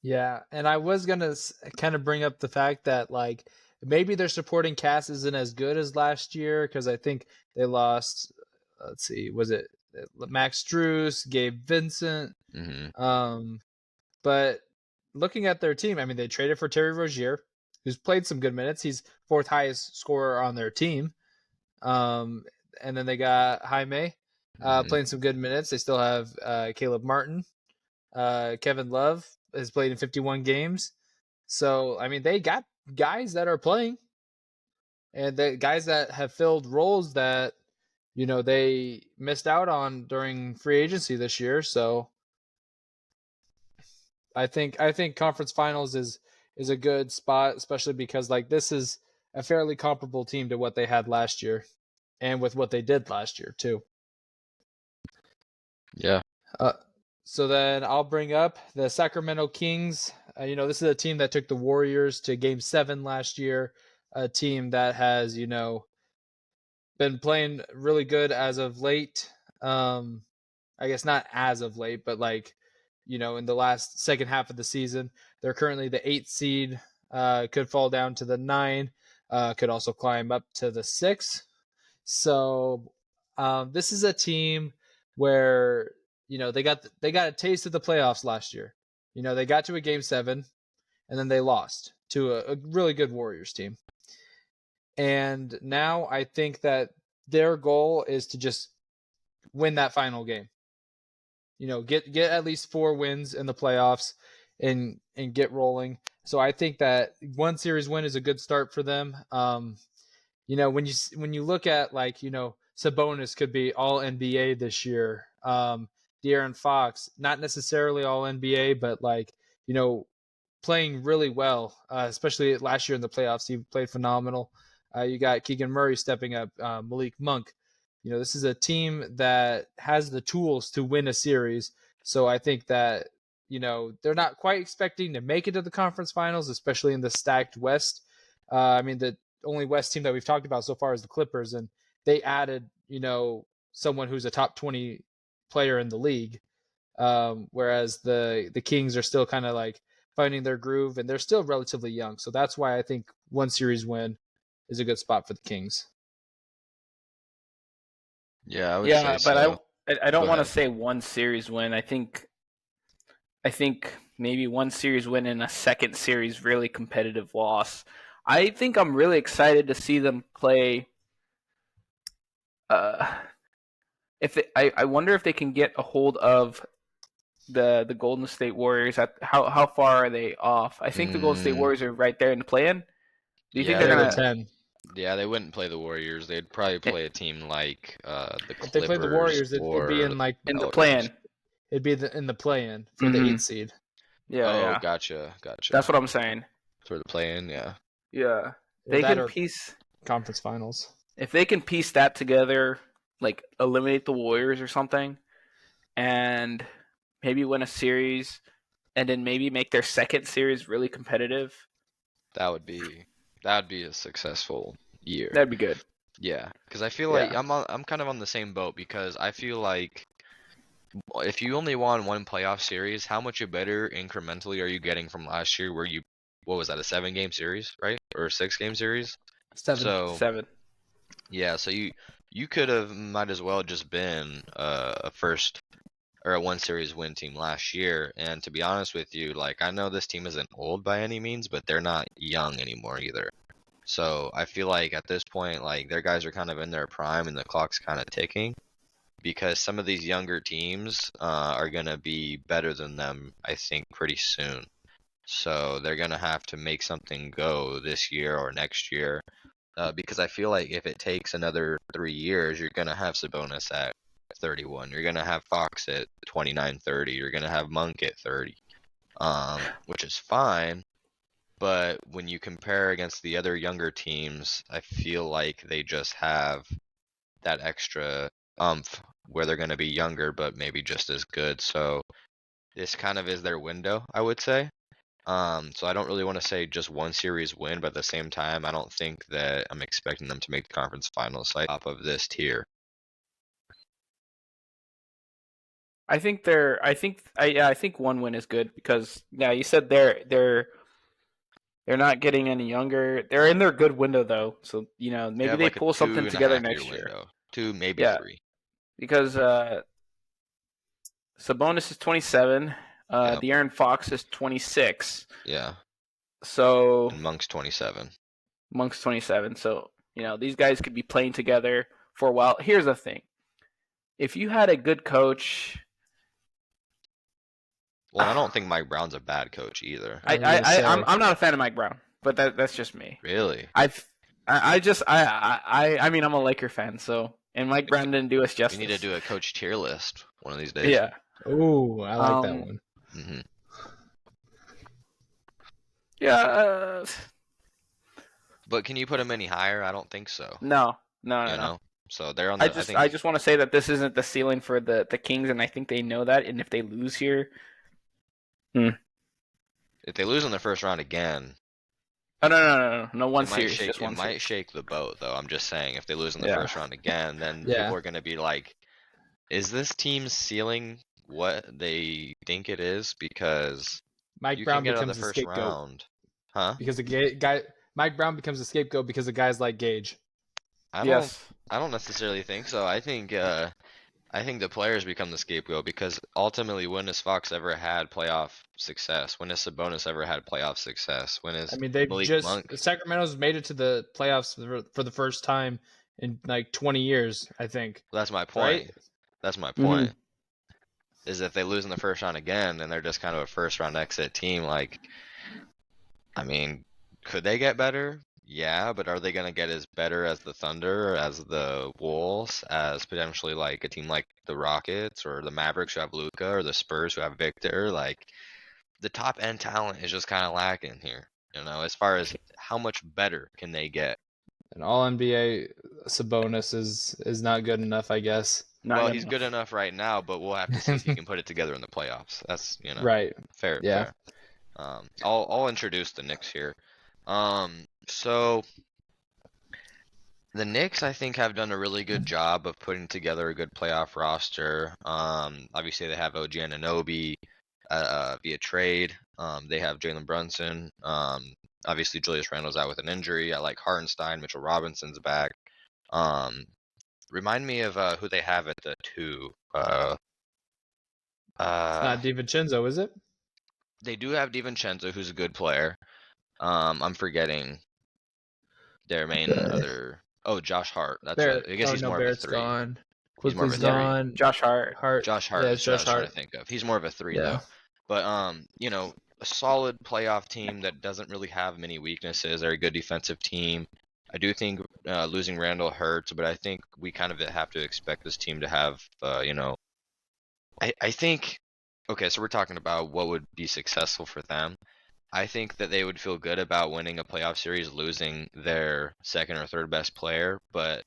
Yeah, and I was going to kind of bring up the fact that like maybe their supporting cast isn't as good as last year because I think they lost, let's see, was it Max Strus, Gabe Vincent. But looking at their team, I mean, they traded for Terry Rozier, who's played some good minutes. He's fourth highest scorer on their team. And then they got Jaime playing some good minutes. They still have Caleb Martin. Kevin Love has played in 51 games. So, I mean, they got guys that are playing. And the guys that have filled roles that, they missed out on during free agency this year. So I think conference finals is a good spot, especially because this is a fairly comparable team to what they had last year and with what they did last year too. Yeah. So then I'll bring up the Sacramento Kings. This is a team that took the Warriors to Game 7 last year, a team that has, been playing really good as of late. I guess not as of late, but in the last second half of the season. They're currently the 8th seed, could fall down to the 9, could also climb up to the 6. So this is a team where, they got a taste of the playoffs last year. They got to a Game 7, and then they lost to a really good Warriors team. And now I think that their goal is to just win that final game. Get at least 4 wins in the playoffs and get rolling. So I think that one series win is a good start for them. When you look at Sabonis could be all NBA this year. De'Aaron Fox, not necessarily all NBA, but playing really well, especially last year in the playoffs. He played phenomenal. You got Keegan Murray stepping up, Malik Monk. This is a team that has the tools to win a series. So I think that, they're not quite expecting to make it to the conference finals, especially in the stacked West. The only West team that we've talked about so far is the Clippers, and they added, someone who's a top 20 player in the league. Whereas the Kings are still kind of finding their groove, and they're still relatively young. So that's why I think one series win is a good spot for the Kings. Yeah, I would say but so. I don't Go want to ahead. say one series win. I think maybe one series win and a second series really competitive loss. I think I'm really excited to see them play. I wonder if they can get a hold of the Golden State Warriors. How far are they off? I think the Golden State Warriors are right there in the play-in. Do you think Yeah, they're They're gonna? the 10. Yeah, they wouldn't play the Warriors. They'd probably play a team like the If they played the Clippers Warriors, it'd be or in the In the Pelicans. play-in? it'd be in the play-in for the 8th seed. Yeah, Oh, yeah. gotcha. That's what I'm saying. For the play-in, yeah. Yeah. Or They that can or piece conference finals. if they can piece that together, eliminate the Warriors or something, and maybe win a series, and then maybe make their second series really competitive. That would be a successful year. That'd be good. Yeah, because I feel like I'm kind of on the same boat, because I feel like if you only won one playoff series, how much better incrementally are you getting from last year, where what was that, a 7-game series, right? Or a 6-game series? 7. So 7. yeah, so you could have might as well just been a first or a one series win team last year. And to be honest with you, I know this team isn't old by any means, but they're not young anymore either. So I feel like at this point, their guys are kind of in their prime and the clock's kind of ticking, because some of these younger teams are going to be better than them, I think, pretty soon. So they're going to have to make something go this year or next year, because I feel like if it takes another 3 years, you're going to have Sabonis at 31. You're going to have Fox at 29, 30. You're going to have Monk at 30, which is fine. But when you compare against the other younger teams, I feel like they just have that extra umph where they're going to be younger, but maybe just as good. So this kind of is their window, I would say. So I don't really want to say just one series win, but at the same time, I don't think that I'm expecting them to make the conference finals top of this tier. I think one win is good because you said they're not getting any younger. They're in their good window though, so maybe they pull something together next year. Window. 2, maybe Yeah. 3. because Sabonis is 27. Yep. De'Aaron Fox is 26. Yeah. So And Monk's 27. Monk's 27. So, these guys could be playing together for a while. Here's the thing. If you had a good coach... Well, I don't think Mike Brown's a bad coach either. I'm not a fan of Mike Brown, but that's just me. Really? I'm a Laker fan, and Mike Brown didn't do us justice. We need to do a coach tier list one of these days. Yeah. Ooh, I like that one. Mm-hmm. Yeah. But can you put him any higher? I don't think so. No. So they're on the. I just want to say that this isn't the ceiling for the Kings, and I think they know that. And if they lose here, if they lose in the first round again. Oh, no, one series. It might shake the boat, though. I'm just saying, if they lose in the first round again, then people are going to be like, "Is this team's ceiling what they think it is?" Because Mike Brown becomes a scapegoat. Round. Huh? Because Mike Brown becomes a scapegoat because of guys like Gage. I don't necessarily think so. I think the players become the scapegoat because ultimately, when has Fox ever had playoff success? When has Sabonis ever had playoff success? Sacramento's made it to the playoffs for the first time in like 20 years, I think. Well, that's my point. Right? That's my point. Mm-hmm. Is if they lose in the first round again, and they're just kind of a first round exit team, like, I mean, could they get better? Yeah, but are they going to get as better as the Thunder, as the Wolves, as potentially like a team like the Rockets or the Mavericks who have Luka or the Spurs who have Victor? Like, the top end talent is just kind of lacking here, as far as how much better can they get. An all NBA Sabonis is not good enough, I guess. He's good enough right now, but we'll have to see if he can put it together in the playoffs. That's right. Fair. Yeah. Fair. I'll introduce the Knicks here. So the Knicks, I think, have done a really good job of putting together a good playoff roster. Obviously, they have OG Anunoby via trade. They have Jalen Brunson. Obviously, Julius Randle's out with an injury. I like Hartenstein. Mitchell Robinson's back. Remind me of who they have at the 2. It's not DiVincenzo, is it? They do have DiVincenzo, who's a good player. I'm forgetting their main other. Oh, Josh Hart. That's right. I guess he's more of a 3. Gone. He's more of a 3. Gone. Josh Hart. Josh Hart. Yeah, Is Josh Hart. I think of. He's more of a 3 though. But a solid playoff team that doesn't really have many weaknesses. They're a good defensive team. I do think losing Randall hurts, but I think we kind of have to expect this team to have, I think. Okay, so we're talking about what would be successful for them. I think that they would feel good about winning a playoff series, losing their second or third best player, but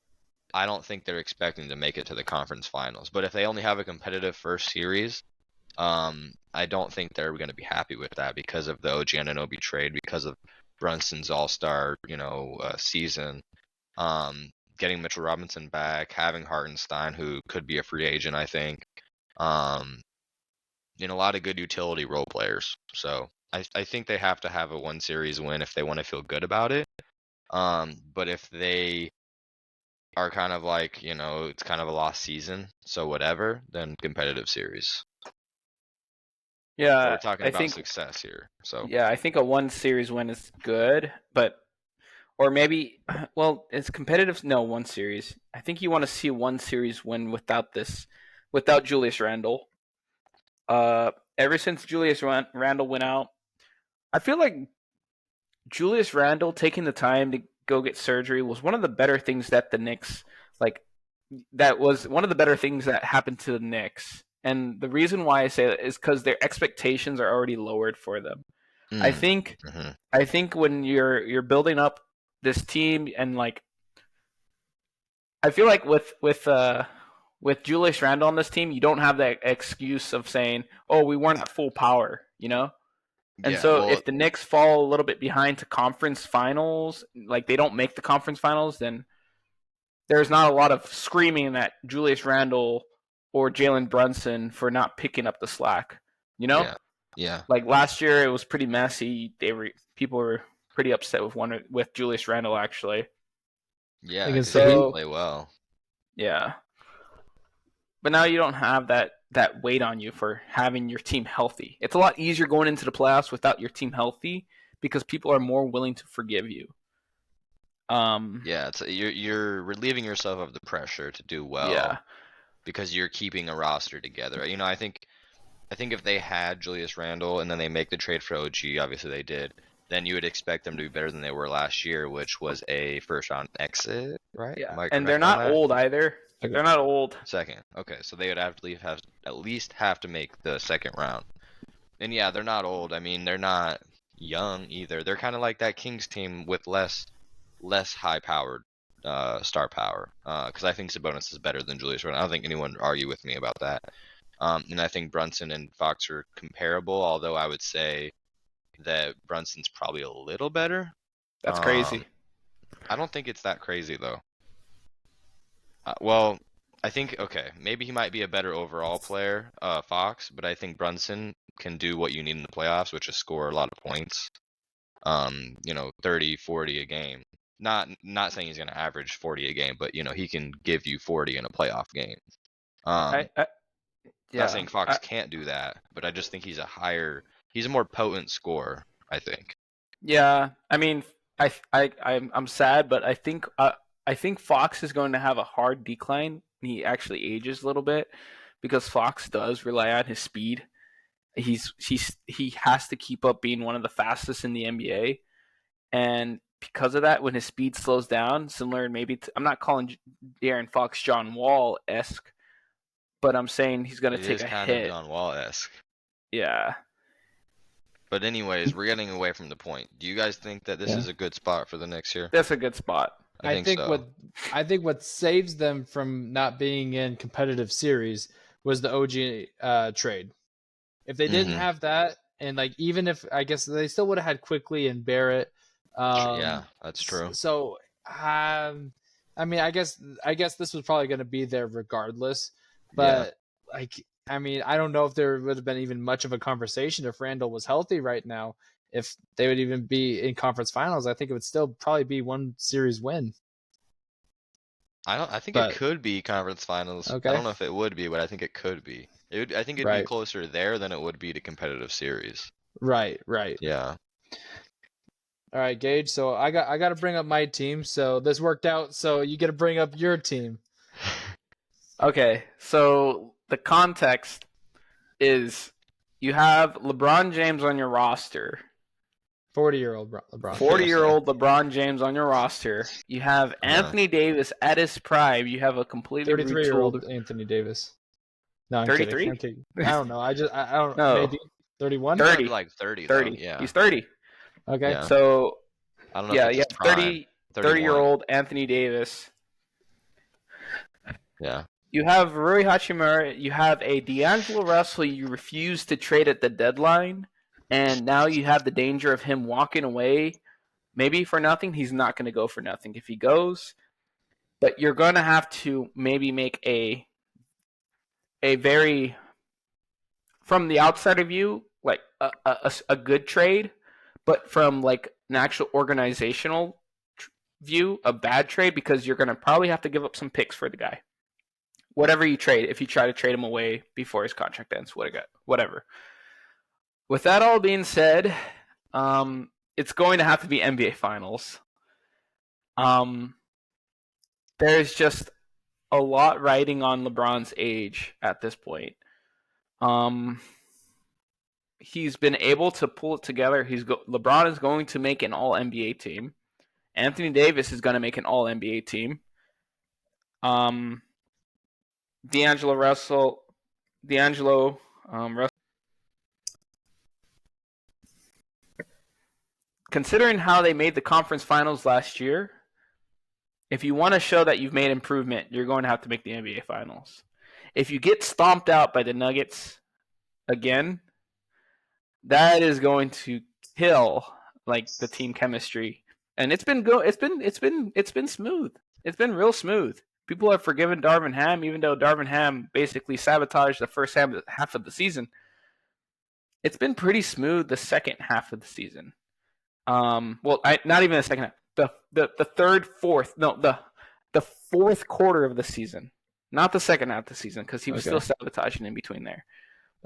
I don't think they're expecting to make it to the conference finals. But if they only have a competitive first series, I don't think they're going to be happy with that because of the OG Anunoby trade, because of Brunson's all-star, season, getting Mitchell Robinson back, having Hartenstein, who could be a free agent, I think, a lot of good utility role players. So I think they have to have a one series win if they want to feel good about it. But if they are kind of like, it's kind of a lost season, so whatever, then competitive series. Yeah, so we're talking about success here. So yeah, I think a one series win is good, or maybe, well, it's competitive. No, one series. I think you want to see one series win without Julius Randle. Ever since Julius Randle went out, I feel like Julius Randle taking the time to go get surgery was one of the better things that the Knicks, that was one of the better things that happened to the Knicks. And the reason why I say that is because their expectations are already lowered for them. I think when you're building up this team and I feel like with Julius Randle on this team, you don't have that excuse of saying, "Oh, we weren't at full power," And if the Knicks fall a little bit behind to conference finals, they don't make the conference finals, then there's not a lot of screaming at Julius Randle or Jalen Brunson for not picking up the slack, Yeah. Like last year, it was pretty messy. People were pretty upset with Julius Randle, actually. Yeah, because he didn't play well. Yeah. but now you don't have that weight on you for having your team healthy. It's a lot easier going into the playoffs without your team healthy because people are more willing to forgive you. Yeah, you're relieving yourself of the pressure to do well. Yeah. Because you're keeping a roster together. You know, I think if they had Julius Randle and then they make the trade for OG, obviously they did, then you would expect them to be better than they were last year, which was a first round exit, right? Yeah. Am I And they're correct on not that? old either. Okay. They're not old. Second. Okay, so they would at least have to make the second round. And yeah, they're not old. I mean, they're not young either. They're kind of like that Kings team with less high powered star power. Because I think Sabonis is better than Julius Randle. I don't think anyone would argue with me about that. And I think Brunson and Fox are comparable, although I would say that Brunson's probably a little better. That's crazy. I don't think it's that crazy though. Well, I think maybe he might be a better overall player, Fox, but I think Brunson can do what you need in the playoffs, which is score a lot of points. 30, 40 a game. Not saying he's going to average 40 a game, but he can give you 40 in a playoff game. Not saying Fox can't do that, but I just think he's a more potent scorer, I think. Yeah, I mean, I'm sad, but I think Fox is going to have a hard decline. He actually ages a little bit because Fox does rely on his speed. He has to keep up being one of the fastest in the NBA, and because of that, when his speed slows down, similar maybe I'm not calling De'Aaron Fox John Wall-esque, but I'm saying he's going to take a hit. It is kind of John Wall-esque. Yeah. But anyways, we're getting away from the point. Do you guys think that this is a good spot for the Knicks here? That's a good spot. I think so. what saves them from not being in competitive series was the OG trade. If they didn't have that, and even if I guess they still would have had Quickly and Barrett. Yeah, that's true. So, I mean, I guess this was probably going to be there regardless. But I mean, I don't know if there would have been even much of a conversation if Randall was healthy right now. If they would even be in conference finals, I think it would still probably be one series win. I think it could be conference finals. Okay. I don't know if it would be, but I think it could be. I think it'd be closer there than it would be to competitive series. Right. Yeah. All right, Gage. So I got to bring up my team. So this worked out. So you get to bring up your team. Okay, so the context is you have LeBron James on your roster. 40-year-old LeBron. 40-year-old LeBron James on your roster. You have Anthony Davis at his prime. You have a completely 33-year-old Anthony Davis. No, I'm 33? kidding. I don't know. I don't know. Maybe 31? 30. Like 30. 30. Though, yeah. He's 30. Okay. Yeah. So, I don't know. Yeah, if you have 30-year-old Anthony Davis. Yeah. You have Rui Hachimura. You have a D'Angelo Russell you refuse to trade at the deadline. And now you have the danger of him walking away, maybe for nothing. He's not going to go for nothing if he goes. But you're going to have to maybe make a very, from the outside of you, like a good trade, but from like an actual organizational view, a bad trade, because you're going to probably have to give up some picks for the guy. Whatever you trade, if you try to trade him away before his contract ends, whatever. With that all being said, it's going to have to be NBA Finals. There's just a lot riding on LeBron's age at this point. He's been able to pull it together. LeBron is going to make an All-NBA team. Anthony Davis is going to make an All-NBA team. D'Angelo Russell. Considering how they made the conference finals last year, if you want to show that you've made improvement, you're going to have to make the NBA Finals. If you get stomped out by the Nuggets again, that is going to kill like the team chemistry. And it's been smooth. It's been real smooth. People have forgiven Darvin Ham, even though Darvin Ham basically sabotaged the first half of the season. It's been pretty smooth the second half of the season. Not even the second half. The fourth quarter of the season. Not the second half of the season because he was Okay. still sabotaging in between there.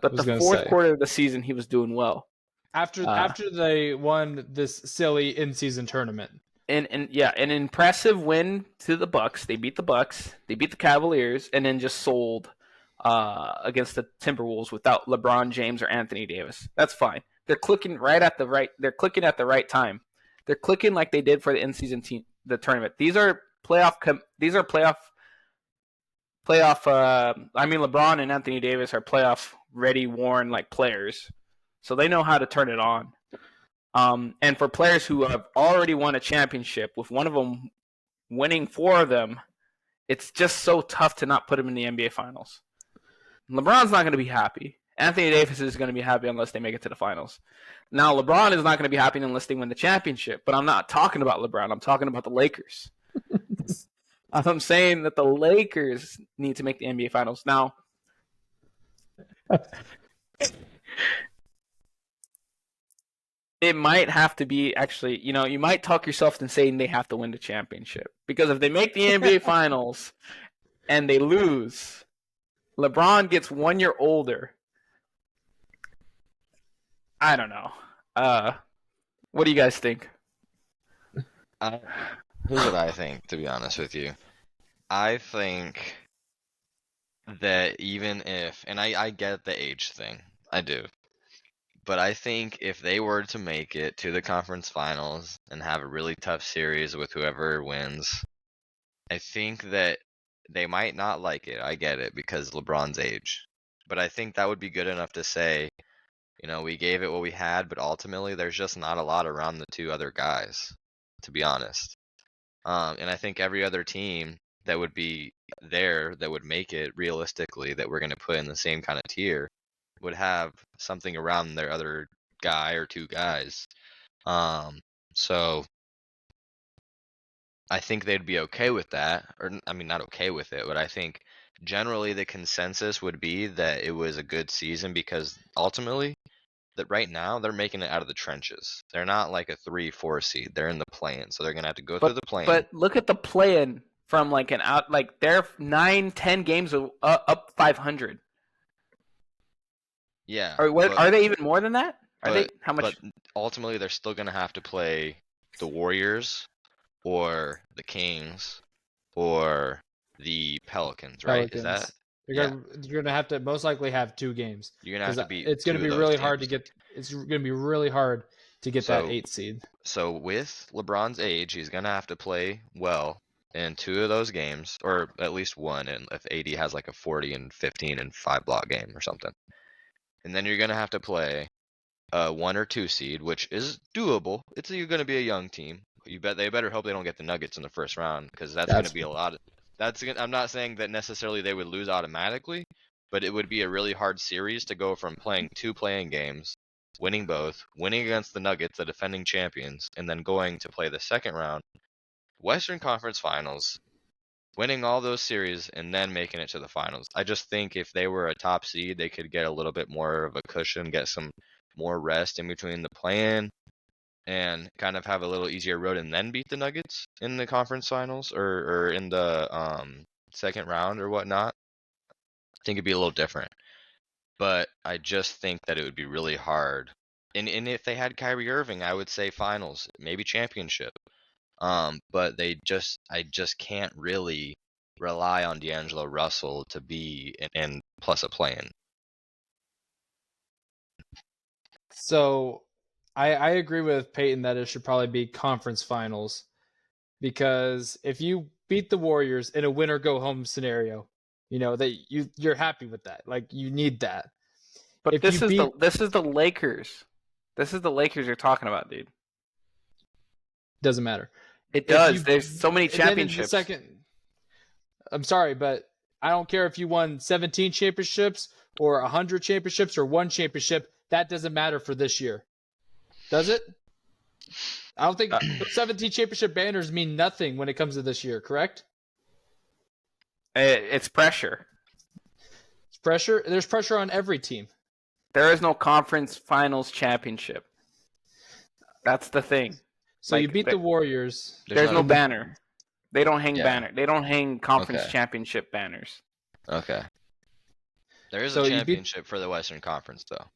But was the gonna fourth say. quarter of the season, he was doing well. After they won this silly in-season tournament. And an impressive win to the Bucks. They beat the Bucks. They beat the Cavaliers, and then just sold against the Timberwolves without LeBron James or Anthony Davis. That's fine. They're clicking They're clicking at the right time. They're clicking like they did for the in-season the tournament. These are playoff. I mean, LeBron and Anthony Davis are playoff ready, worn like players, so they know how to turn it on. And for players who have already won a championship, with one of them winning 4 of them, it's just so tough to not put him in the NBA Finals. LeBron's not going to be happy. Anthony Davis is going to be happy unless they make it to the finals. Now, LeBron is not going to be happy unless they win the championship, but I'm not talking about LeBron. I'm talking about the Lakers. I'm saying that the Lakers need to make the NBA Finals. Now, it might have to be actually, you might talk yourself into saying they have to win the championship. Because if they make the NBA Finals and they lose, LeBron gets 1 year older. I don't know. What do you guys think? Here's what I think, to be honest with you. I think that even if, and I get the age thing, I do. But I think if they were to make it to the conference finals and have a really tough series with whoever wins, I think that they might not like it. I get it because LeBron's age. But I think that would be good enough to say, we gave it what we had, but ultimately there's just not a lot around the 2 other guys, to be honest. And I think every other team that would be there that would make it realistically that we're going to put in the same kind of tier would have something around their other guy or 2 guys. So I think they'd be okay with that, or I mean, not okay with it, but I think generally the consensus would be that it was a good season because ultimately that right now they're making it out of the trenches. They're not like a 3-4 seed. They're in the play-in, so they're gonna have to go through the play-in. But look at the play-in from they're 9-10 games up 500. Yeah. Are they even more than that? How much? But ultimately, they're still gonna have to play the Warriors, or the Kings, or the Pelicans, right? Is that? You're gonna have to most likely have 2 games. You're gonna have to beat. It's gonna be really hard to get. It's gonna be really hard to get that 8 seed. So with LeBron's age, he's gonna have to play well in 2 of those games, or at least one. And if AD has like a 40 and 15 and 5 block game or something, and then you're gonna have to play a 1 or 2 seed, which is doable. You're gonna be a young team. They better hope they don't get the Nuggets in the first round because that's gonna be a lot. I'm not saying that necessarily they would lose automatically, but it would be a really hard series to go from playing 2 playing games, winning both, winning against the Nuggets, the defending champions, and then going to play the second round, Western Conference Finals, winning all those series, and then making it to the finals. I just think if they were a top seed, they could get a little bit more of a cushion, get some more rest in between the play-in, and kind of have a little easier road and then beat the Nuggets in the conference finals or in the second round or whatnot. I think it'd be a little different. But I just think that it would be really hard. And if they had Kyrie Irving, I would say finals, maybe championship. But I just can't really rely on D'Angelo Russell to be in plus a play-in. So I agree with Peyton that it should probably be conference finals, because if you beat the Warriors in a win or go home scenario, that you're happy with that. Like, you need that. But this is the Lakers. This is the Lakers you're talking about, dude. Doesn't matter. It does. There's so many championships. I'm sorry, but I don't care if you won 17 championships or 100 championships or 1 championship. That doesn't matter for this year. Does it? I don't think 17 championship banners mean nothing when it comes to this year, correct? It's pressure. It's pressure? There's pressure on every team. There is no conference finals championship. That's the thing. So you beat the Warriors. There's no banner. They don't hang banner. They don't hang conference championship banners. Okay. There is So a you beat- championship for the Western Conference, though.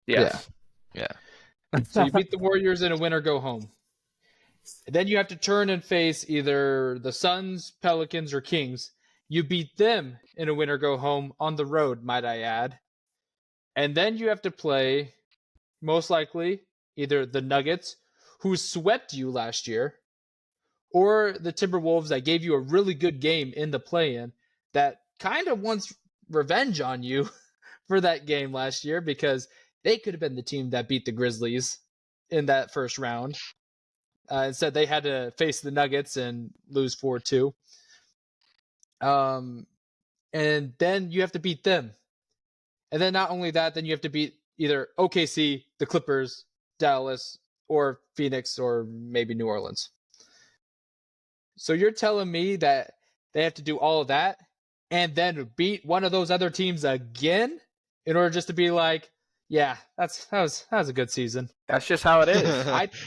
Yes. Yeah. So you beat the Warriors in a win or go home. And then you have to turn and face either the Suns, Pelicans, or Kings. You beat them in a win or go home on the road, might I add. And then you have to play, most likely, either the Nuggets, who swept you last year, or the Timberwolves that gave you a really good game in the play-in that kind of wants revenge on you for that game last year because they could have been the team that beat the Grizzlies in that first round. Instead, they had to face the Nuggets and lose 4-2. And then you have to beat them. And then not only that, then you have to beat either OKC, the Clippers, Dallas, or Phoenix, or maybe New Orleans. So you're telling me that they have to do all of that and then beat one of those other teams again in order just to be like, yeah, that was a good season. That's just how it is.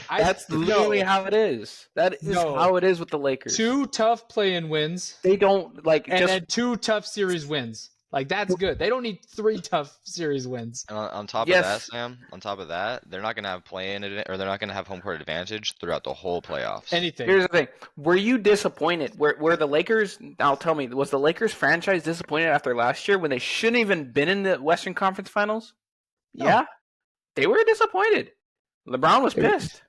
That's literally how it is. That is how it is with the Lakers. 2 tough play-in wins. They don't like and just then 2 tough series wins. Like that's good. They don't need 3 tough series wins. And on top of that, Sam, on top of that, they're not gonna have they're not gonna have home court advantage throughout the whole playoffs. Anything. Here's the thing: were you disappointed? Were the Lakers? Now tell me, was the Lakers franchise disappointed after last year when they shouldn't even been in the Western Conference Finals? No. Yeah, they were disappointed. LeBron was pissed.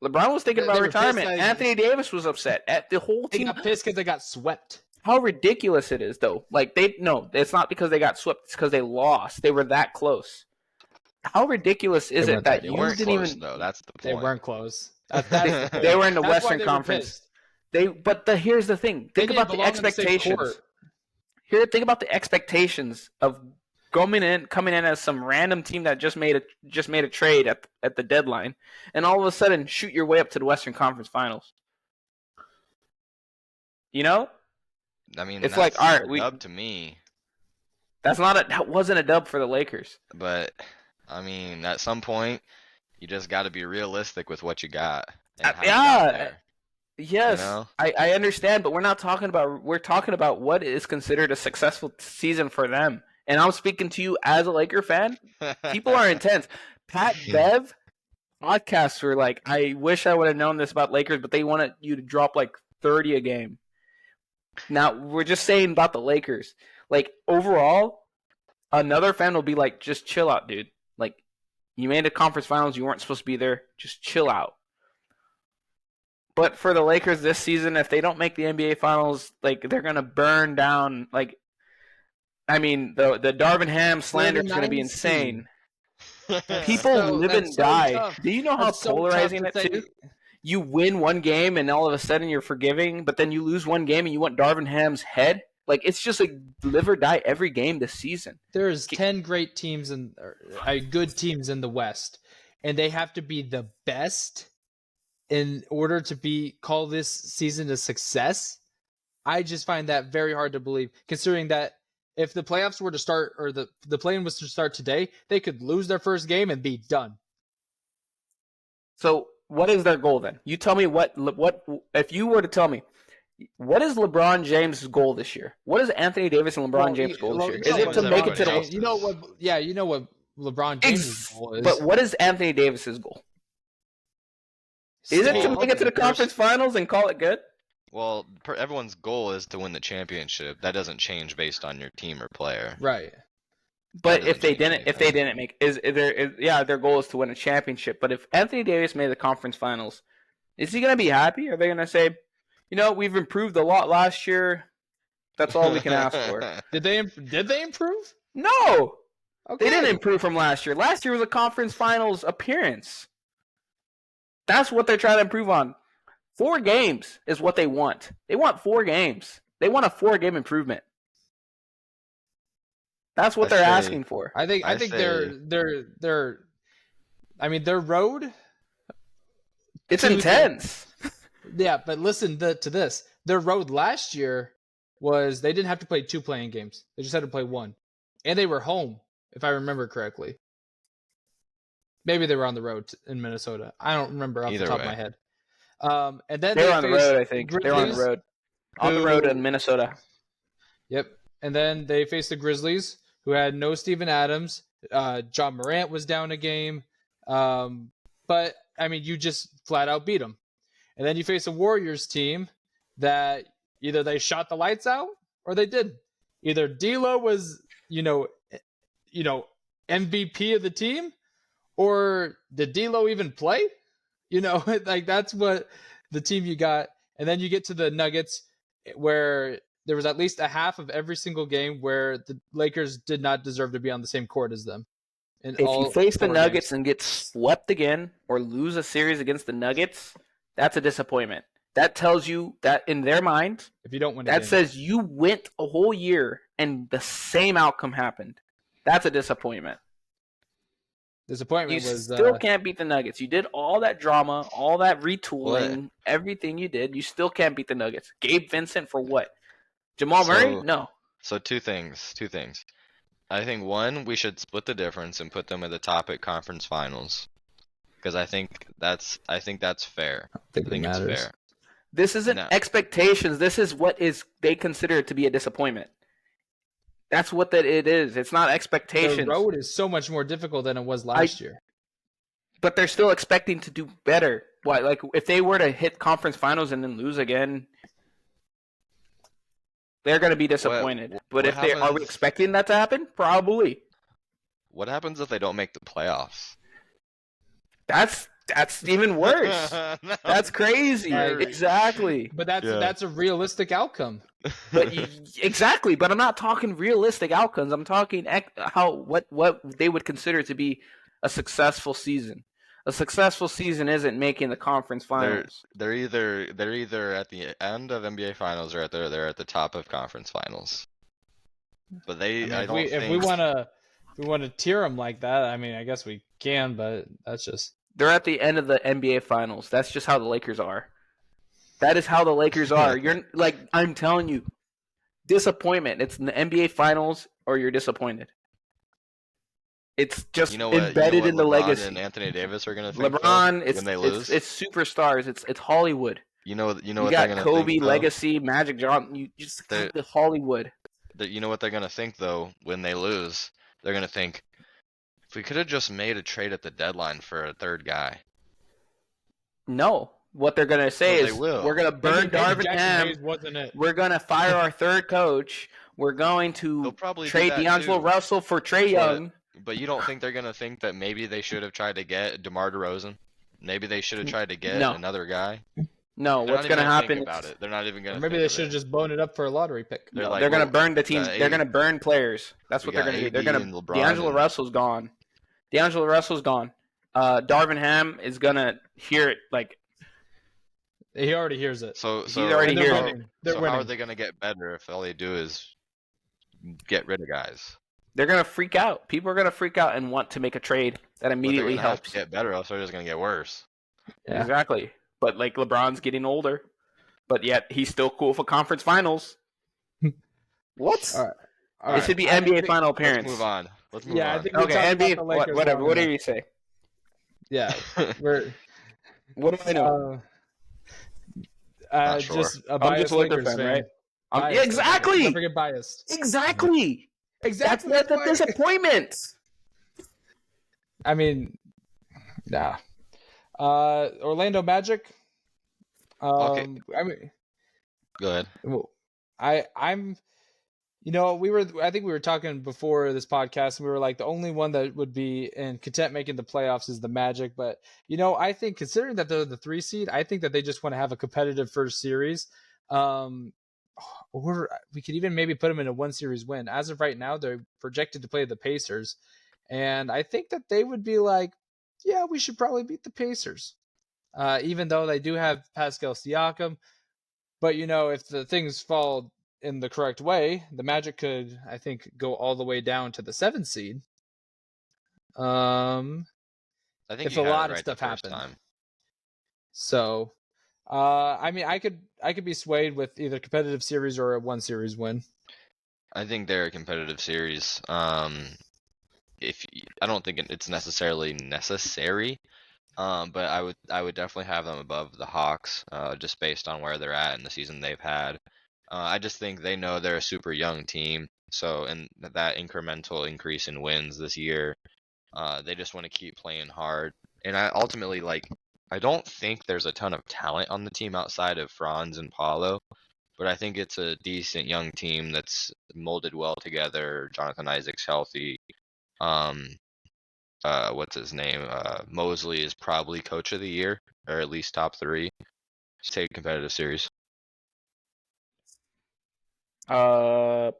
LeBron was thinking about retirement. Anthony Davis was upset. At the whole team got pissed because they got swept. How ridiculous it is, though. Like it's not because they got swept. It's because they lost. They were that close. How ridiculous is it that you didn't even? Though that's the point. They weren't close. They were in the Western Conference. Here's the thing. Think about the expectations. Think about the expectations of coming in as some random team that just made a trade at the deadline, and all of a sudden shoot your way up to the Western Conference Finals. You know. I mean, it's like, all right, dub to me. That wasn't a dub for the Lakers. But I mean, at some point, you just got to be realistic with what you got. And how you got there, yes, you know? I understand, but we're talking about what is considered a successful season for them. And I'm speaking to you as a Laker fan. People are intense. Pat Bev podcasts were like, I wish I would have known this about Lakers, but they wanted you to drop like 30 a game. Now, we're just saying about the Lakers. Like, overall, another fan will be like, just chill out, dude. Like, you made a conference finals. You weren't supposed to be there. Just chill out. But for the Lakers this season, if they don't make the NBA finals, like, they're going to burn down. Like, I mean, the Darvin Ham slander is going to be insane. People live and die. Tough. Do you know how polarizing it too? You win one game and all of a sudden you're forgiving, but then you lose one game and you want Darvin Ham's head. Like, it's just like live or die every game this season. There's 10 great teams good teams in the West, and they have to be the best in order to call this season a success. I just find that very hard to believe, considering that if the playoffs were to start, or the play-in was to start today, they could lose their first game and be done. So what is their goal then? You tell me what if you were to tell me, what is LeBron James' goal this year? What is Anthony Davis and LeBron James' goal this year? Is it to make it to the? You know what LeBron James' goal is. But what is Anthony Davis' goal? Is it to make it to the conference finals and call it good? Well, everyone's goal is to win the championship. That doesn't change based on your team or player. Right. But if they didn't make, their goal is to win a championship. But if Anthony Davis made the conference finals, is he going to be happy? Are they going to say, we've improved a lot last year. That's all we can ask for. Did they improve? No. Okay. They didn't improve from last year. Last year was a conference finals appearance. That's what they're trying to improve on. 4 games is what they want. They want 4 games. They want a 4-game improvement. That's what they're asking for. I think they're I mean, their road, it's intense. Yeah, but listen to this. Their road last year was they didn't have to play 2 playing games. They just had to play 1. And they were home, if I remember correctly. Maybe they were on the road in Minnesota. I don't remember off the top of my head. And then they were on the road, I think. They were on the road. On the road in Minnesota. Yep. and then they faced the Grizzlies, who had no Steven Adams. John Morant was down a game, but I mean, you just flat out beat them. And then you face a Warriors team that either they shot the lights out or they didn't. Either D'Lo was, MVP of the team, or did D'Lo even play? Like that's what the team you got. And then you get to the Nuggets, where there was at least a half of every single game where the Lakers did not deserve to be on the same court as them. If you face the Nuggets and get swept again or lose a series against the Nuggets, that's a disappointment. That tells you that in their mind, if you don't win, that says you went a whole year and the same outcome happened. That's a disappointment. Disappointment you was still can't beat the Nuggets. You did all that drama, all that retooling, everything you did. You still can't beat the Nuggets. Gabe Vincent for what? Jamal Murray? No. So two things. I think one, we should split the difference and put them at the top at conference finals, because I think that's fair. I think it's fair. This isn't expectations. This is what they consider to be a disappointment. That's what it is. It's not expectations. The road is so much more difficult than it was last year. But they're still expecting to do better. What, like if they were to hit conference finals and then lose again, they're going to be disappointed. Are we expecting that to happen? Probably. What happens if they don't make the playoffs? That's even worse. No. That's crazy. Exactly. But that's a realistic outcome. But exactly. But I'm not talking realistic outcomes. I'm talking what they would consider to be a successful season. A successful season isn't making the conference finals. They're either at the end of NBA finals or they're at the top of conference finals. But if we want to tier them like that, I mean, I guess we can, but that's just. They're at the end of the NBA finals. That's just how the Lakers are. That is how the Lakers are. You're like, I'm telling you, disappointment. It's in the NBA finals or you're disappointed. It's just embedded in the LeBron legacy. And Anthony Davis are gonna think LeBron, when they lose. It's superstars. It's Hollywood. You know what you they're got gonna Kobe, think, legacy, Magic Johnson. You just got the Hollywood. You know what they're gonna think though when they lose? They're gonna think, if we could have just made a trade at the deadline for a third guy. No. What they're going to say is, we're going to burn Darvin Ham. We're going to fire our third coach. We're going to trade D'Angelo Russell for Trae Young. But you don't think they're going to think that maybe they should have tried to get DeMar DeRozan? Maybe they should have tried to get another guy? No, what's going to happen about it. They're not even going to. Maybe they should have just blown it up for a lottery pick. They're going to burn the team. They're going to burn players. That's what they're going to do. They're going to. D'Angelo Russell's gone. Darvin Ham is going to hear it like. He already hears it. So he already hears it. How are they going to get better if all they do is get rid of guys? They're going to freak out. People are going to freak out and want to make a trade that immediately helps. Have to get better, else they're just going to get worse. Yeah. Exactly. But like LeBron's getting older, but yet he's still cool for conference finals. What? All right. It should be NBA final appearance. Let's move on. I think NBA. Whatever. Whatever you say. Yeah. What do I know? Not sure. Just a biased Lakers fan, right? Exactly. Don't forget biased. Exactly. That's the disappointment. I mean, nah. Orlando Magic. Okay. I mean, go ahead. I'm. I think we were talking before this podcast, and we were like, the only one that would be in content making the playoffs is the Magic. But, I think considering that they're the 3 seed, I think that they just want to have a competitive first series. Or we could even maybe put them in a 1 series win. As of right now, they're projected to play the Pacers. And I think that they would be like, yeah, we should probably beat the Pacers. Even though they do have Pascal Siakam. But, if the things fall in the correct way, the Magic could, I think, go all the way down to the 7th seed. I think if a lot of stuff happened. So, I mean, I could be swayed with either competitive series or a 1 series win. I think they're a competitive series. I don't think it's necessarily necessary. But I would definitely have them above the Hawks, just based on where they're at in the season they've had. I just think they know they're a super young team. So, and that incremental increase in wins this year, they just want to keep playing hard. And I ultimately, I don't think there's a ton of talent on the team outside of Franz and Paulo, but I think it's a decent young team that's molded well together. Jonathan Isaac's healthy. What's his name? Mosley is probably coach of the year, or at least top 3. Take competitive series. I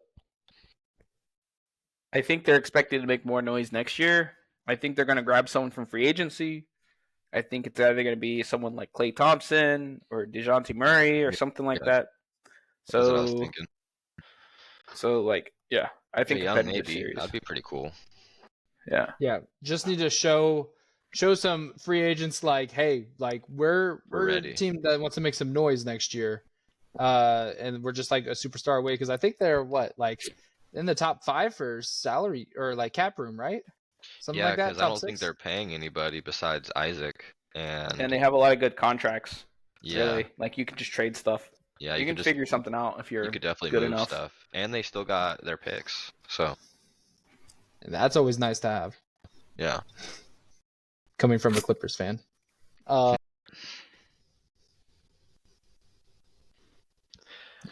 think they're expected to make more noise next year. I think they're going to grab someone from free agency. I think it's either going to be someone like Klay Thompson or DeJounte Murray or something like that. That's what I was So, thinking. I think Young, competitive maybe. series. That'd be pretty cool. Yeah. Yeah, just need to show some free agents like, hey, like we're ready. a team that wants to make some noise next year, and we're just like a superstar away because I think they're like in the top 5 for salary or like cap room, right? Something Yeah, like that. because I Top don't think 6. they're paying anybody besides Isaac, And they have a lot of good contracts. yeah, Really. Like you can just trade stuff. yeah, You can could figure something out if you you're could definitely good move enough. stuff, and they still got their picks. So And that's always nice to have yeah, coming from a Clippers fan. You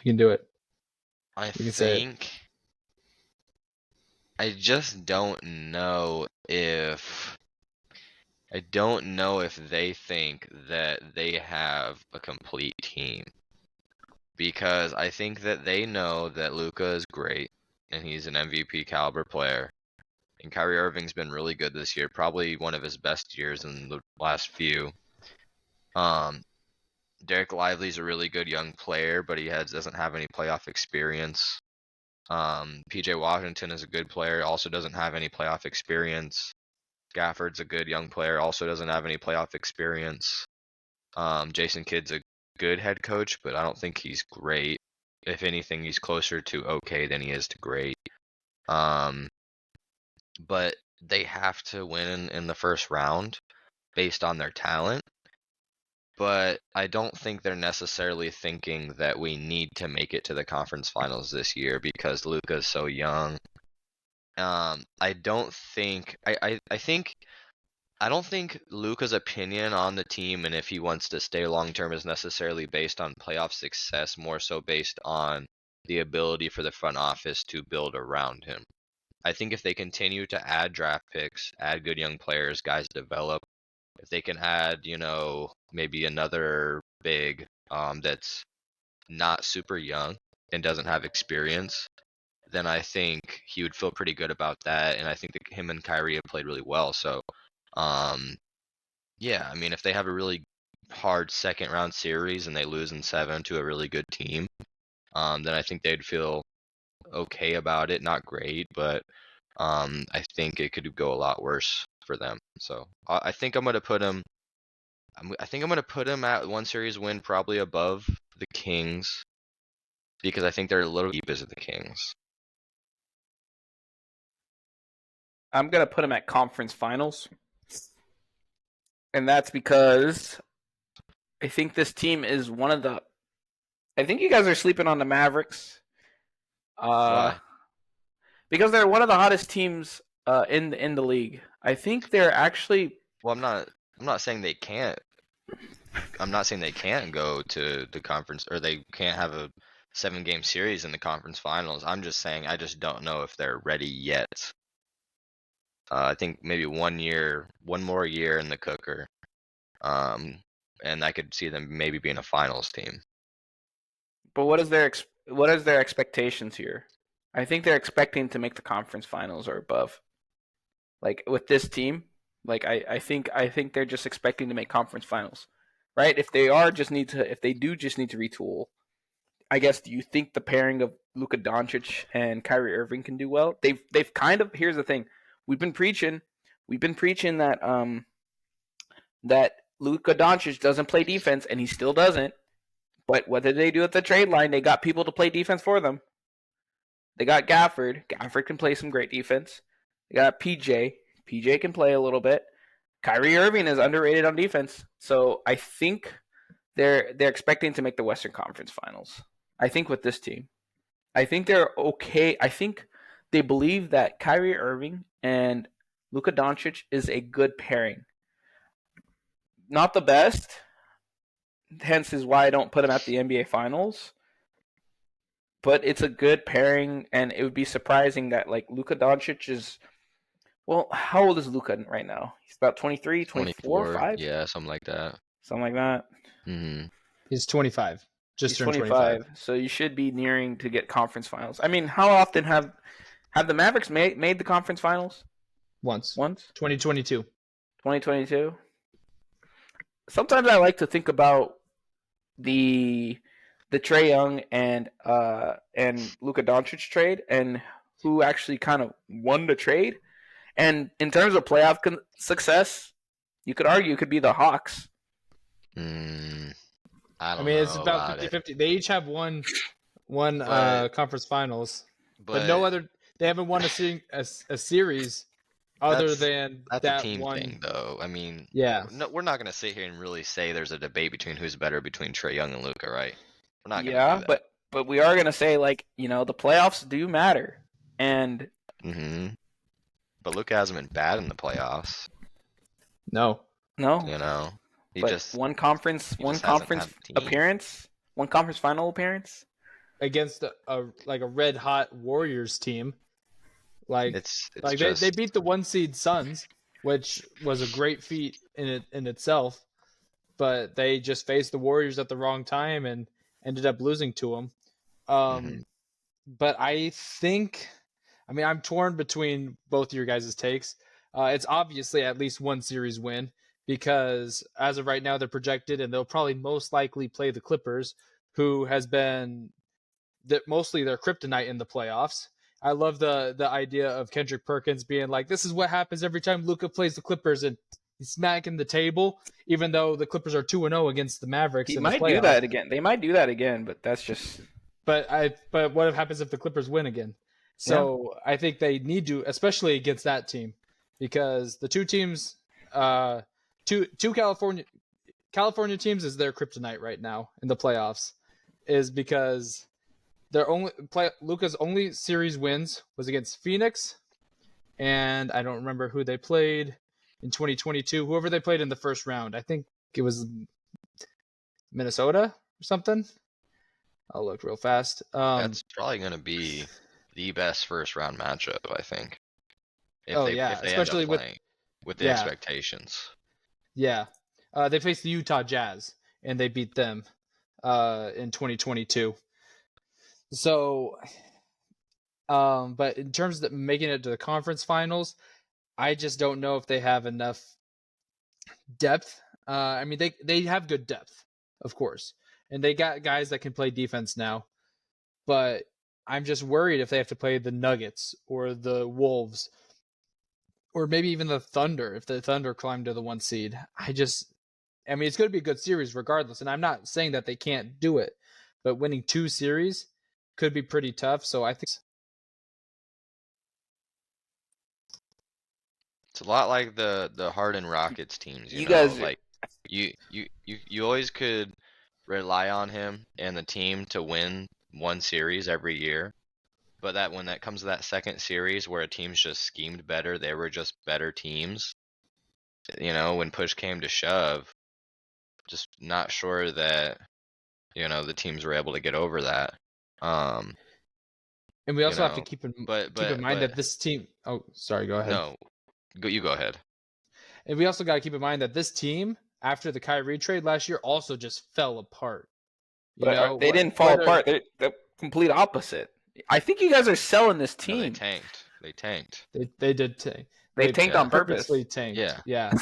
can do it. I You can say it. think I just don't know if they think that they have a complete team, because I think that they know that Luka is great and he's an MVP caliber player. And Kyrie Irving's been really good this year, probably one of his best years in the last few. Derek Lively's a really good young player, but he doesn't have any playoff experience. PJ Washington is a good player, also doesn't have any playoff experience. Gafford's a good young player, also doesn't have any playoff experience. Jason Kidd's a good head coach, but I don't think he's great. If anything, he's closer to okay than he is to great. But they have to win in the first round based on their talent. But I don't think they're necessarily thinking that we need to make it to the conference finals this year because Luka's so young. I don't think Luka's opinion on the team and if he wants to stay long term is necessarily based on playoff success, more so based on the ability for the front office to build around him. I think if they continue to add draft picks, add good young players, guys develop, if they can add, maybe another big that's not super young and doesn't have experience, then I think he would feel pretty good about that. And I think that him and Kyrie have played really well. So, yeah, I mean, if they have a really hard second round series and they lose in 7 to a really good team, then I think they'd feel okay about it. Not great, but I think it could go a lot worse for them. So I think I'm gonna put him. I think I'm gonna put him at one series win, probably above the Kings, because I think they're a little deep as the Kings. I'm going to put him at conference finals. And that's because I think this team is one of the. I think you guys are sleeping on the Mavericks. Why? Because they're one of the hottest teams in the league. I think they're actually. Well, I'm not saying they can't. I'm not saying they can't go to the conference or they can't have a 7-game series in the conference finals. I'm just saying I just don't know if they're ready yet. I think maybe one more year in the cooker, and I could see them maybe being a finals team. But what is their expectations here? I think they're expecting to make the conference finals or above. Like with this team, like I think they're just expecting to make conference finals, right? If they do just need to retool, I guess. Do you think the pairing of Luka Doncic and Kyrie Irving can do well? They've kind of. Here's the thing: we've been preaching that that Luka Doncic doesn't play defense, and he still doesn't. But what did they do at the trade line? They got people to play defense for them. They got Gafford. Gafford can play some great defense. They got PJ. PJ can play a little bit. Kyrie Irving is underrated on defense. So I think they're expecting to make the Western Conference Finals. I think with this team. I think they're okay. I think they believe that Kyrie Irving and Luka Doncic is a good pairing. Not the best, hence is why I don't put them at the NBA Finals. But it's a good pairing, and it would be surprising that like Luka Doncic is. Well, how old is Luka right now? He's about 23, 24, 24, 5? yeah, something like that. Something like that. Mm-hmm. He's 25. Just He's turned 25, 25. so you should be nearing to get conference finals. I mean, how often have the Mavericks made the conference finals? Once. Once? 2022. 2022? Sometimes I like to think about the Trae Young and Luka Doncic trade and who actually kind of won the trade. And in terms of playoff success, you could argue it could be the Hawks. I I don't mean, know it's about about 50-50. They each have one But- conference finals, but but no other. They haven't won a series other That's- than that's that a team one. thing, though. I mean, Yeah. no, we're not gonna sit here and really say there's a debate between who's better between Trae Young and Luka, right? We're not gonna Yeah, do that. but we are gonna say like the playoffs do matter, and Mm-hmm. But Luka hasn't been bad in the playoffs. No. no, You know, he but just one conference just hasn't had the team. appearance, one conference final appearance. Against a red hot Warriors team, it's like just they beat the 1 seed Suns, which was a great feat in itself, but they just faced the Warriors at the wrong time and ended up losing to them. Mhm. But I think, I mean, I'm torn between both your guys' takes. It's obviously at least one series win because as of right now they're projected and they'll probably most likely play the Clippers, who has been mostly their kryptonite in the playoffs. I love the idea of Kendrick Perkins being like, this is what happens every time Luka plays the Clippers, and he's smacking the table, even though the Clippers are 2-0 against the Mavericks He in the might playoffs. do that again. They might do that again, but that's just. But what happens if the Clippers win again? So I think they need to, especially against that team, because the two teams, two California teams is their kryptonite right now in the playoffs, is because Luka's only series wins was against Phoenix, and I don't remember who they played in 2022. Whoever they played in the first round, I think it was Minnesota or something. I'll look real fast. That's probably gonna be the best first round matchup, I think. If they especially end up playing with the expectations. Yeah, they faced the Utah Jazz and they beat them in 2022. So, but in terms of making it to the conference finals, I just don't know if they have enough depth. I mean, they have good depth, of course, and they got guys that can play defense now. But I'm just worried if they have to play the Nuggets or the Wolves or maybe even the Thunder, if the Thunder climb to the 1 seed. I mean, it's going to be a good series regardless, and I'm not saying that they can't do it, but winning 2 series could be pretty tough. So I think It's a lot like the Harden Rockets teams, You know, guys- like you always could rely on him and the team to win one series every year. But that when that comes to that second series where a team's just schemed better, they were just better teams. When push came to shove, just not sure that the teams were able to get over that. and we also have to keep in mind that but this team. Oh, sorry. Go ahead. no, you go ahead. And we also got to keep in mind that this team, after the Kyrie trade last year, also just fell apart. They didn't fall apart. They're the complete opposite. I think you guys are selling this No, team. they tanked. They did tank. They tanked on purpose. Purposely tanked. Yeah.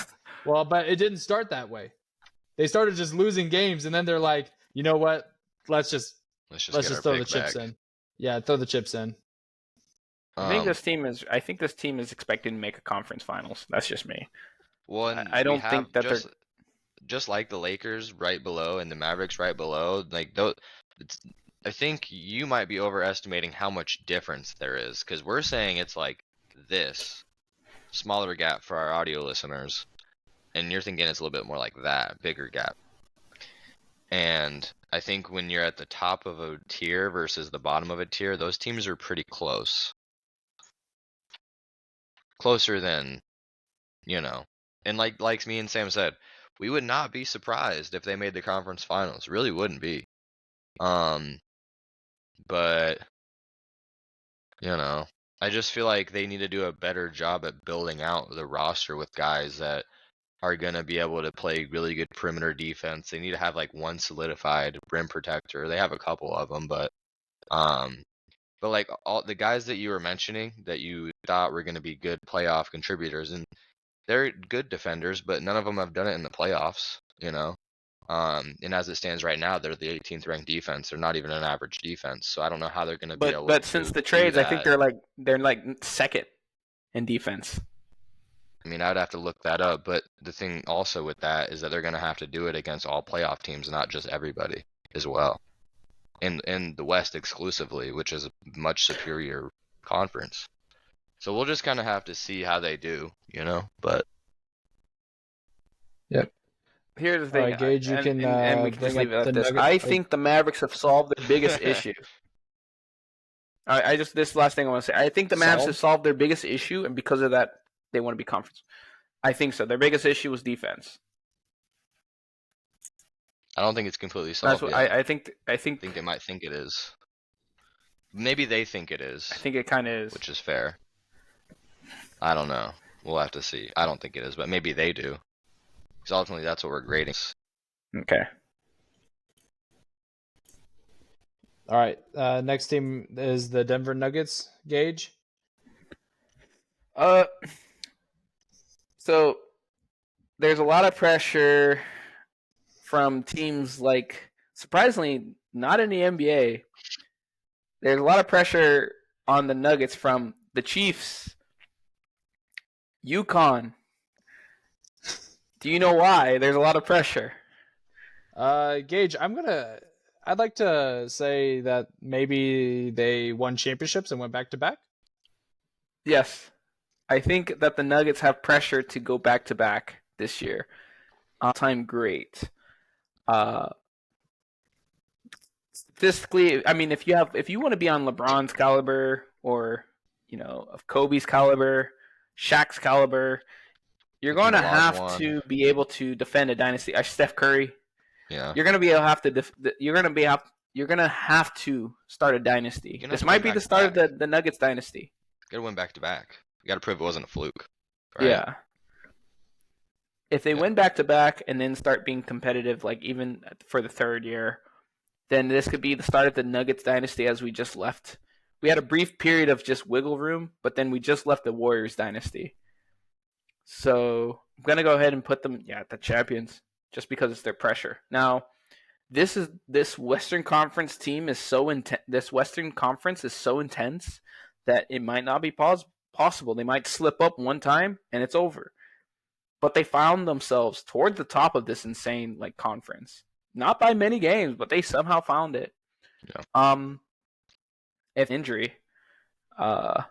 Well, but it didn't start that way. They started just losing games, and then they're like, you know what? Let's just Let's throw the pick chips back. in. Yeah, throw the chips in. I think this team is expected to make a conference finals. That's just me. Well, I don't think that they're just like the Lakers right below and the Mavericks right below. Like I think you might be overestimating how much difference there is, because we're saying it's like this smaller gap for our audio listeners, and you're thinking it's a little bit more like that bigger gap. And I think when you're at the top of a tier versus the bottom of a tier, those teams are pretty close. Closer than, and like me and Sam said, we would not be surprised if they made the conference finals. Really wouldn't be. But I just feel like they need to do a better job at building out the roster with guys that are going to be able to play really good perimeter defense. They need to have like one solidified rim protector. They have a couple of them, but like all the guys that you were mentioning that you thought were going to be good playoff contributors, and they're good defenders, but none of them have done it in the playoffs, and as it stands right now, they're the 18th ranked defense. They're not even an average defense, so I don't know how they're going to be able But to since the do trades, I think that. they're like second in defense. I mean, I'd have to look that up, but the thing also with that is that they're going to have to do it against all playoff teams, not just everybody as well. In the West exclusively, which is a much superior conference. So we'll just kind of have to see how they do, But Yep. Here's the All thing, right, Gage, you can and we can just bring up leave it the at this. Nugget. I think the Mavericks have solved their biggest issue. I just this last thing I want to say. I think the Mavs have solved their biggest issue, and because of that, they want to be conference. I think so. Their biggest issue was defense. I don't think it's completely solved That's what yet. I think. I think they might think it is. Maybe they think it is. I think it kind of is. Which is fair. I don't know. We'll have to see. I don't think it is, but maybe they do. Because ultimately, that's what we're grading. Okay. All right. Next team is the Denver Nuggets. Gage. So there's a lot of pressure from teams like, surprisingly, not in the NBA. There's a lot of pressure on the Nuggets from the Chiefs, UConn. Do you know why there's a lot of pressure? Gage, I'd like to say that maybe they won championships and went back to back. Yes. I think that the Nuggets have pressure to go back to back this year. All-time great. Statistically, I mean, if you want to be on LeBron's caliber or of Kobe's caliber, Shaq's caliber, you're going to have to be able to defend a dynasty. Steph Curry. Yeah. You're going to be able to have to. You're going to have to start a dynasty. This might be the start of the Nuggets dynasty. You got to win back to back. You got to prove it wasn't a fluke. Right? Yeah. If they win back to back and then start being competitive, like even for the third year, then this could be the start of the Nuggets dynasty as we just left. We had a brief period of just wiggle room, but then we just left the Warriors dynasty. So I'm going to go ahead and put them, the champions, just because it's their pressure. Now, this Western Conference team is so intense. This Western Conference is so intense that it might not be possible. They might slip up one time and it's over. But they found themselves toward the top of this insane conference. Not by many games, but they somehow found it. Yeah. If injury. But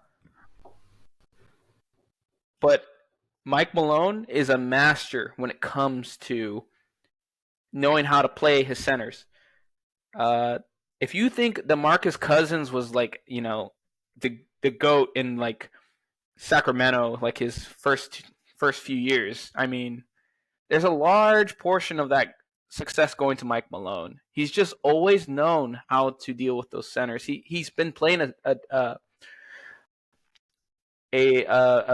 Mike Malone is a master when it comes to knowing how to play his centers. If you think DeMarcus Cousins was the GOAT in Sacramento, his first few years, I mean, there's a large portion of that success going to Mike Malone. He's just always known how to deal with those centers. He's been playing a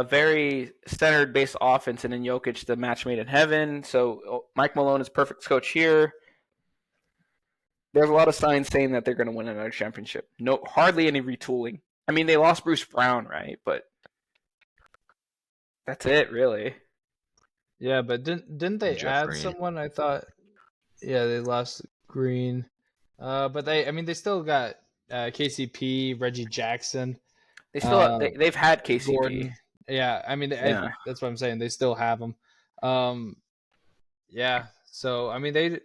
very centered based offense, and in Jokic, the match made in heaven. So Mike Malone is perfect coach here. There's a lot of signs saying that they're going to win another championship. No, hardly any retooling. I mean, they lost Bruce Brown, right? But that's it, really. Yeah, but didn't they add someone? I thought. Yeah, they lost Green. But they still got KCP, Reggie Jackson. They still they've had KCP. Gordon. Yeah, I mean that's what I'm saying. They still have them. Yeah. So I mean they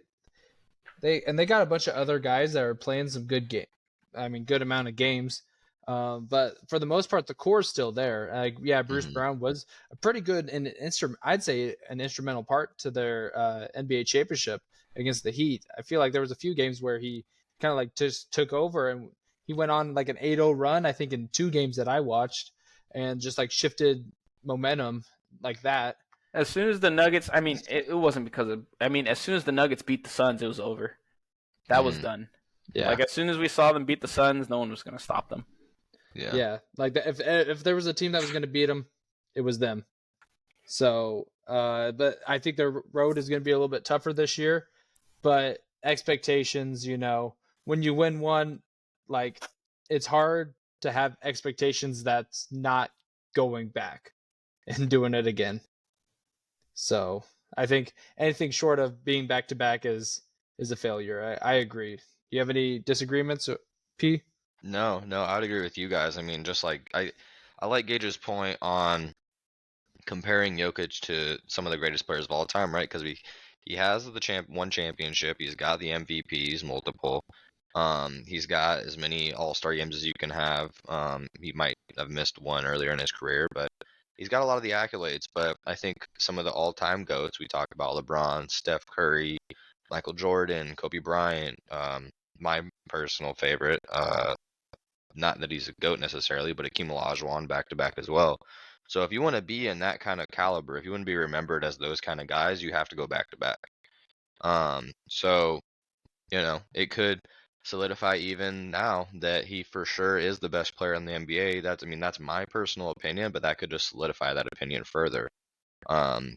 got a bunch of other guys that are playing some good game. I mean, good amount of games. But for the most part, the core is still there. Bruce Mhm. Brown was a pretty good instrument. I'd say an instrumental part to their NBA championship against the Heat. I feel like there was a few games where he kind of like just took over, and he went on like an 8-0 run. I think in 2 games that I watched, and just like shifted momentum like that. As soon as the Nuggets, it wasn't because of. As soon as the Nuggets beat the Suns, it was over. That was Mhm. done. Yeah. Like as soon as we saw them beat the Suns, no one was going to stop them. Yeah. Yeah, like if there was a team that was going to beat them, it was them. So, but I think their road is going to be a little bit tougher this year. But expectations, when you win one, like it's hard to have expectations that's not going back and doing it again. So I think anything short of being back to back is a failure. I agree. Do you have any disagreements, P? No, I'd agree with you guys. I mean, just like I like Gage's point on comparing Jokic to some of the greatest players of all time, right? Because he has the one championship, he's got the MVPs, multiple. He's got as many All-Star games as you can have. He might have missed one earlier in his career, but he's got a lot of the accolades. But I think some of the all-time GOATs, we talk about LeBron, Steph Curry, Michael Jordan, Kobe Bryant, my personal favorite, not that he's a GOAT necessarily, but Akeem Olajuwon back to back as well. So if you want to be in that kind of caliber, if you want to be remembered as those kind of guys, you have to go back to back. So it could solidify even now that he for sure is the best player in the NBA. That's my personal opinion, but that could just solidify that opinion further.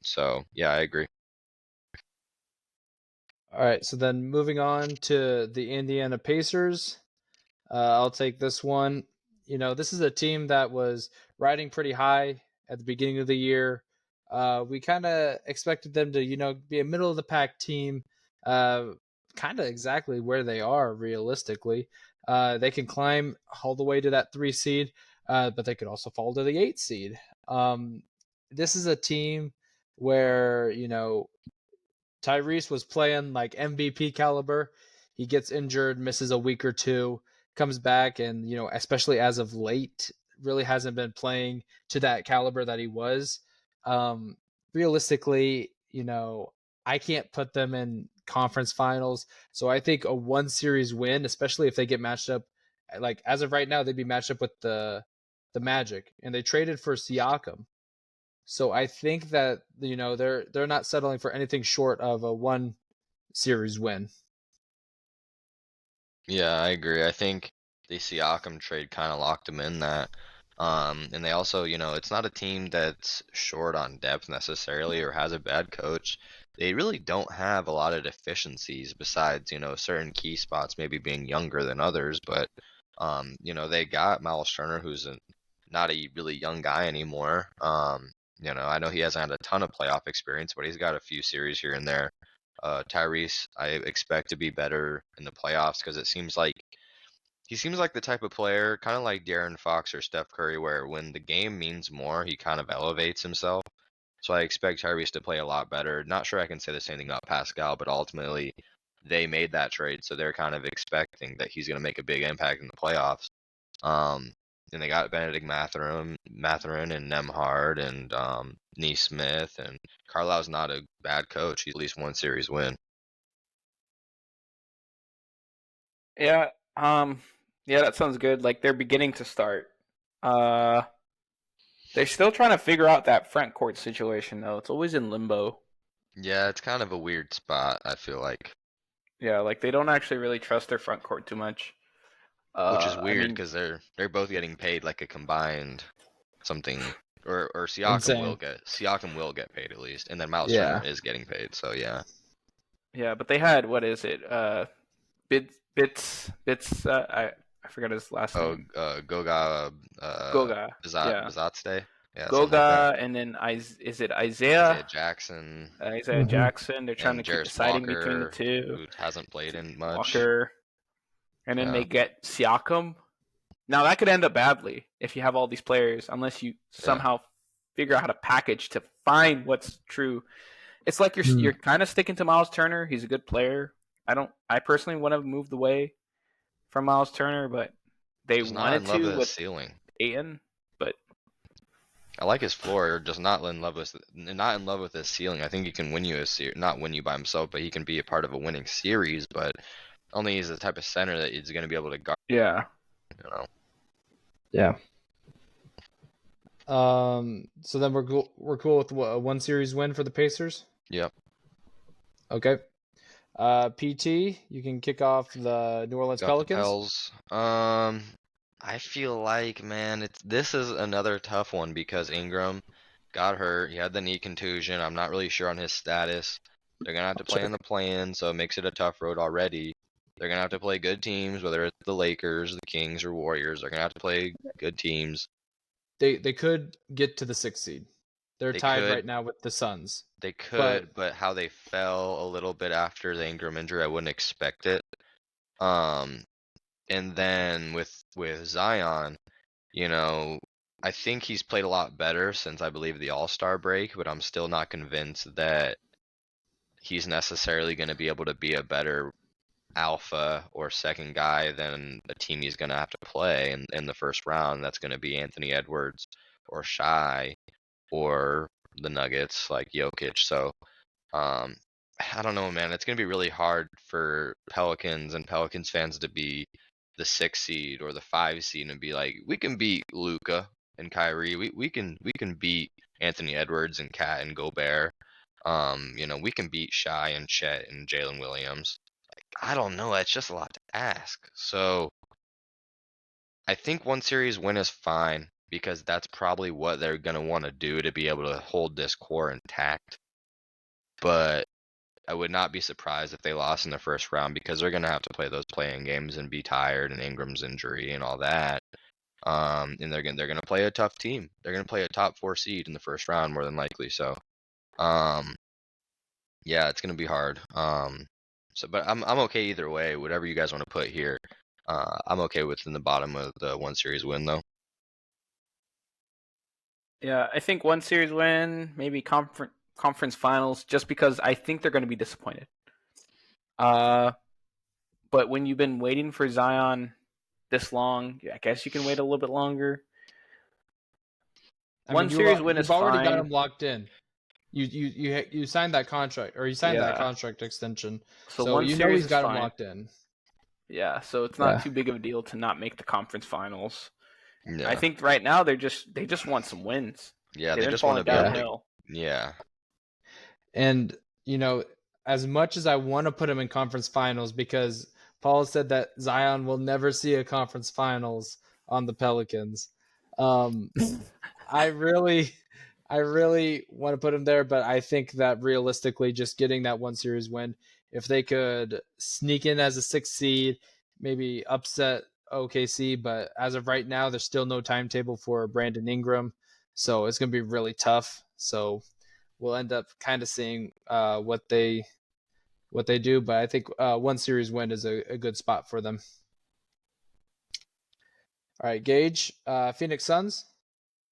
So yeah, I agree. All right, so then moving on to the Indiana Pacers. I'll take this one. This is a team that was riding pretty high at the beginning of the year. We kind of expected them to, be a middle of the pack team, kind of exactly where they are realistically. They can climb all the way to that 3 seed, but they could also fall to the 8 seed. This is a team where, Tyrese was playing like MVP caliber. He gets injured, misses a week or two, comes back, and especially as of late, really hasn't been playing to that caliber that he was. Realistically, I can't put them in conference finals. So I think a 1 series win, especially if they get matched up, like as of right now, they'd be matched up with the Magic, and they traded for Siakam. So I think that they're not settling for anything short of a 1 series win. Yeah, I agree. I think the Siakam trade kind of locked him in that. And they also, it's not a team that's short on depth necessarily or has a bad coach. They really don't have a lot of deficiencies besides, certain key spots maybe being younger than others. But, they got Miles Turner, who's not a really young guy anymore. I know he hasn't had a ton of playoff experience, but he's got a few series here and there. Tyrese, I expect to be better in the playoffs because he seems like the type of player, kind of like De'Aaron Fox or Steph Curry, where when the game means more, he kind of elevates himself. So I expect Tyrese to play a lot better. Not sure I can say the same thing about Pascal, but ultimately they made that trade, so they're kind of expecting that he's going to make a big impact in the playoffs. Um, and they got Benedict Mathurin and Nemhard and Neesmith, and Carlisle's not a bad coach. He's at least 1 series win. Yeah, yeah, that sounds good. Like they're beginning to start. Uh, they're still trying to figure out that front court situation though. It's always in limbo. Yeah, it's kind of a weird spot, I feel like. Yeah, like they don't actually really trust their front court too much. Which is I weird mean, because they're both getting paid like a combined something, or Insane. Siakam will get paid at least, and then Miles Turner Yeah. is getting paid. So yeah. yeah, but they had what is it? Bits. I forgot his last Oh, name. Goga, Goga. Yeah, Bizatste, yeah, something like that. Goga, and then is it Isaiah Isaiah? Jackson Isaiah Mm-hmm. Jackson. They're trying to and keep Jarris deciding between the Walker, two. who hasn't played in much. Walker, and then Yeah, they get Siakam. Now that could end up badly if you have all these players, unless you yeah, somehow figure out how to package to find what's true. It's like you're kind of sticking to Miles Turner. He's a good player. I personally want to move away from Miles Turner, but they Just not wanted in love to with his with ceiling. Aiton, but I like his floor, just not in love with his ceiling. I think he can win you a series, not win you by himself, but he can be a part of a winning series. But only he's the type of center that he's going to be able to guard. yeah. You know. Yeah. So then we're cool with a 1 series win for the Pacers. Yep. Okay. PT, you can kick off the New Orleans Got Pelicans. the Pels. I feel like, man, this is another tough one because Ingram got hurt. He had the knee contusion. I'm not really sure on his status. They're gonna have to play in the play-in, so it makes it a tough road already. They're gonna have to play good teams, whether it's the Lakers, the Kings, or Warriors. They're gonna have to play good teams. They could get to the 6th seed. They're They tied could. right now with the Suns. They could, but how they fell a little bit after the Ingram injury, I wouldn't expect it. And then with Zion, you know, I think he's played a lot better since I believe the All-Star break, but I'm still not convinced that he's necessarily going to be able to be a better alpha or second guy than a team he's going to have to play in the first round. That's going to be Anthony Edwards or Shai or the Nuggets like Jokic. So I don't know, man. It's going to be really hard for Pelicans and Pelicans fans to be the 6 seed or the 5 seed and be like, we can beat Luka and Kyrie. We can beat Anthony Edwards and Cat and Gobert. We can beat Shai and Chet and Jalen Williams. I don't know. That's just a lot to ask. So I think 1 series win is fine because that's probably what they're going to want to do to be able to hold this core intact. But I would not be surprised if they lost in the first round because they're going to have to play those play-in games and be tired and Ingram's injury and all that. And they're going to play a tough team. They're going to play a top 4 seed in the first round more than likely. So, yeah, it's going to be hard. But I'm okay either way. Whatever you guys want to put here, I'm okay with in the bottom of the 1 series win though. Yeah, I think 1 series win, maybe conference finals, just because I think they're going to be disappointed. But when you've been waiting for Zion this long, I guess you can wait a little bit longer. One series win is fine. You've already got him locked in. You signed that contract, or you signed that contract extension, so you know he's got him locked in. Yeah, so it's not too big of a deal to not make the conference finals. Yeah. I think right now they just want some wins. Yeah, they just want to be able to. Yeah. And as much as I want to put him in conference finals, because Paul said that Zion will never see a conference finals on the Pelicans, I really want to put him there, but I think that realistically, just getting that 1 series win, if they could sneak in as a 6th seed, maybe upset OKC, but as of right now, there's still no timetable for Brandon Ingram, so it's going to be really tough. So we'll end up kind of seeing what they do, but I think 1 series win is a good spot for them. All right, Gage, Phoenix Suns?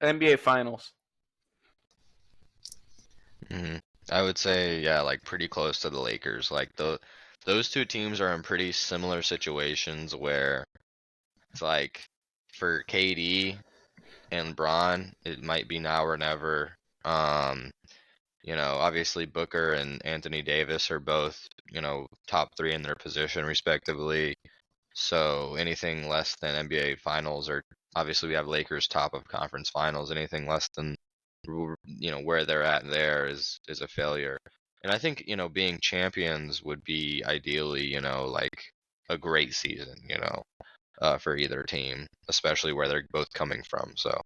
NBA Finals. Mm-hmm. I would say, yeah, like pretty close to the Lakers. Like those 2 teams are in pretty similar situations where it's like for KD and Bron, it might be now or never. Obviously Booker and Anthony Davis are both, top 3 in their position respectively. So anything less than NBA Finals, or obviously we have Lakers top of conference finals, anything less than where they're at there is a failure. And I think being champions would be ideally like a great season for either team, especially where they're both coming from. So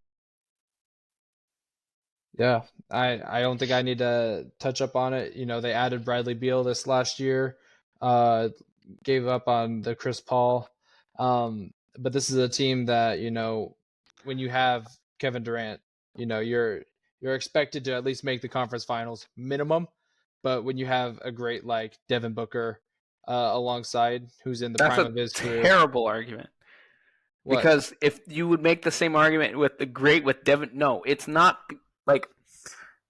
yeah, I don't think I need to touch up on it. They added Bradley Beal this last year, gave up on the Chris Paul, but this is a team that when you have Kevin Durant, you're expected to at least make the conference finals minimum. But when you have a great like Devin Booker alongside, who's in the prime of his career, terrible argument. What? Because if you would make the same argument with Devin, no, it's not like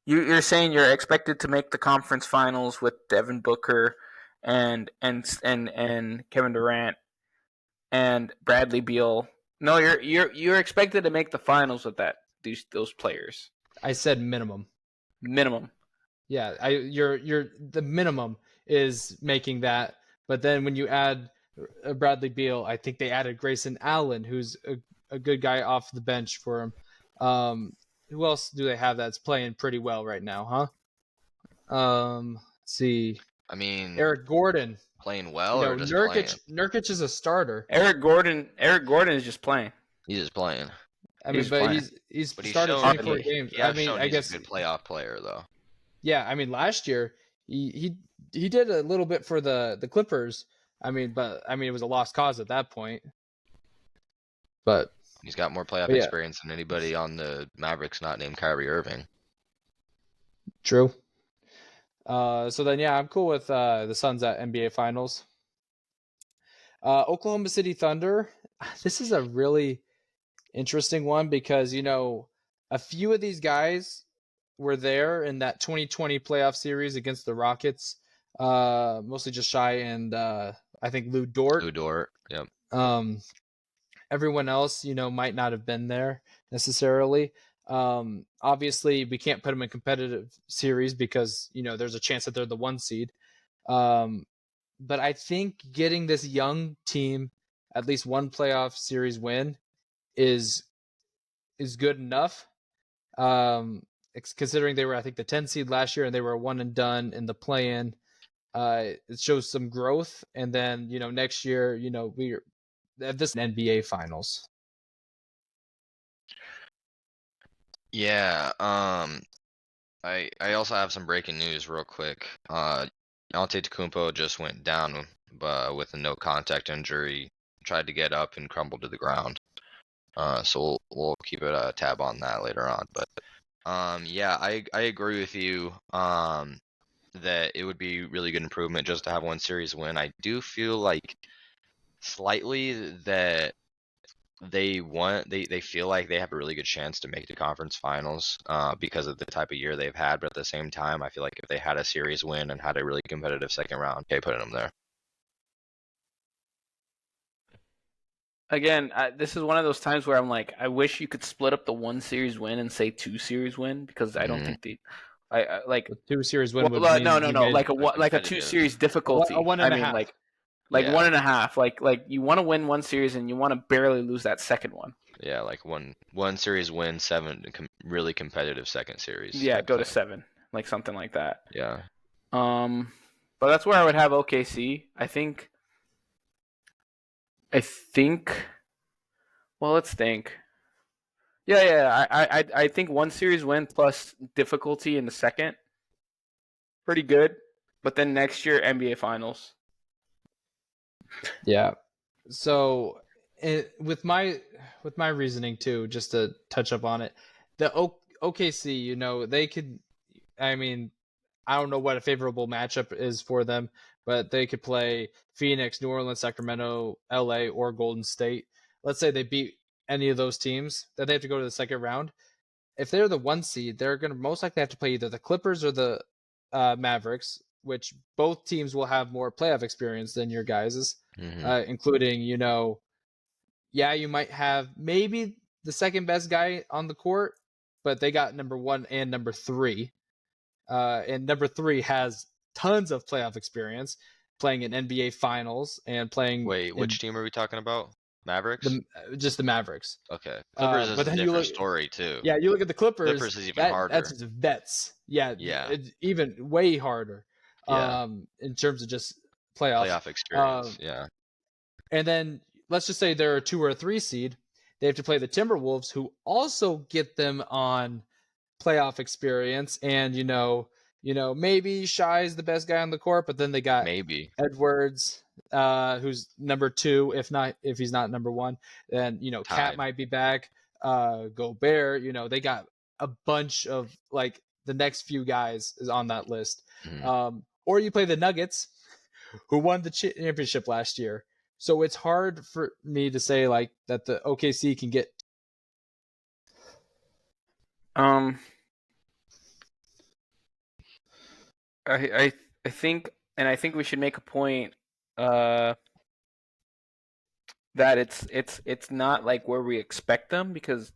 you're saying you're expected to make the conference finals with Devin Booker and Kevin Durant and Bradley Beal No, you're expected to make the finals with those players. I said minimum. Minimum. Yeah, you're the minimum is making that, but then when you add Bradley Beal, I think they added Grayson Allen, who's a good guy off the bench for him. Who else do they have that's playing pretty well right now, huh? Let's see. I mean, Eric Gordon. playing well or just playing? Nurkic is a starter. Eric Gordon is just playing. He's just playing. I mean, He's but playing. he's But he's started shown 24 games. Yeah, I mean, I he's guess a good playoff player though. yeah. I mean, last year he did a little bit for the Clippers. I mean, but I mean, it was a lost cause at that point. But He's got more playoff yeah. experience than anybody on the Mavericks not named Kyrie Irving. True. So then, yeah, I'm cool with the Suns at NBA Finals. Oklahoma City Thunder. This is a really interesting one because, you know, a few of these guys were there in that 2020 playoff series against the Rockets. Mostly just Shy and I think Lou Dort. Lou Dort, yep. Everyone else, you know, might not have been there necessarily. Obviously, we can't put them in competitive series because, you know, there's a chance that they're the 1 seed. But I think getting this young team at least one playoff series win is good enough. Considering they were, I think, the 10 seed last year and they were one and done in the play-in. It shows some growth, and then, you know, next year, you know, we're at this NBA Finals. Yeah, I also have some breaking news real quick. Antetokounmpo just went down with a no contact injury, tried to get up and crumbled to the ground. So we'll keep a tab on that later on. But yeah, I agree with you that it would be really good improvement just to have 1 series win. I do feel like slightly that they feel like they have a really good chance to make the conference finals because of the type of year they've had, but at the same time I feel like if they had a series win and had a really competitive second round, okay, putting them there. Again, this is one of those times where I'm like, I wish you could split up the 1 series win and say 2 series win, because I don't think I like The 2 series win would well, mean no, like a 2 series difficulty. A 1.5. I mean, like Yeah. 1.5. Like you want to win 1 series and you want to barely lose that second one. Yeah, like one series win, 7 really competitive second series. Yeah, go thing. to 7, like something like that. Yeah. But that's where I would have OKC. I think. Well, let's think. Yeah. I think 1 series win plus difficulty in the second, pretty good. But then next year NBA Finals. Yeah. So with my reasoning too, just to touch up on it, the OKC, you know, they could. I mean, I don't know what a favorable matchup is for them, but they could play Phoenix, New Orleans, Sacramento, LA, or Golden State. Let's say they beat any of those teams, then they have to go to the second round. If they're the 1 seed, they're going to most likely have to play either the Clippers or the Mavericks, which both teams will have more playoff experience than your guys's, including, you know, yeah, you might have maybe the second best guy on the court, but they got number 1 and number 3. And number 3 has tons of playoff experience, playing in NBA Finals and playing. Wait, which team are we talking about? Mavericks? Just the Mavericks. Okay. Clippers is a different story story too. Yeah, you look at the Clippers. Clippers is even harder. That's just vets. Yeah. It's even way harder. Yeah. In terms of just playoff experience. Yeah. And then let's just say they're a 2 or a 3 seed. They have to play the Timberwolves, who also get them on playoff experience. And you know, maybe Shy's the best guy on the court, but then they got maybe Edwards, who's number 2, if he's not number 1. Then, you know, Cat might be back. Gobert, you know, they got a bunch of, like, the next few guys is on that list. Or you play the Nuggets, who won the championship last year. So it's hard for me to say like that the OKC can get. I think we should make a point. that it's not like where we expect them, because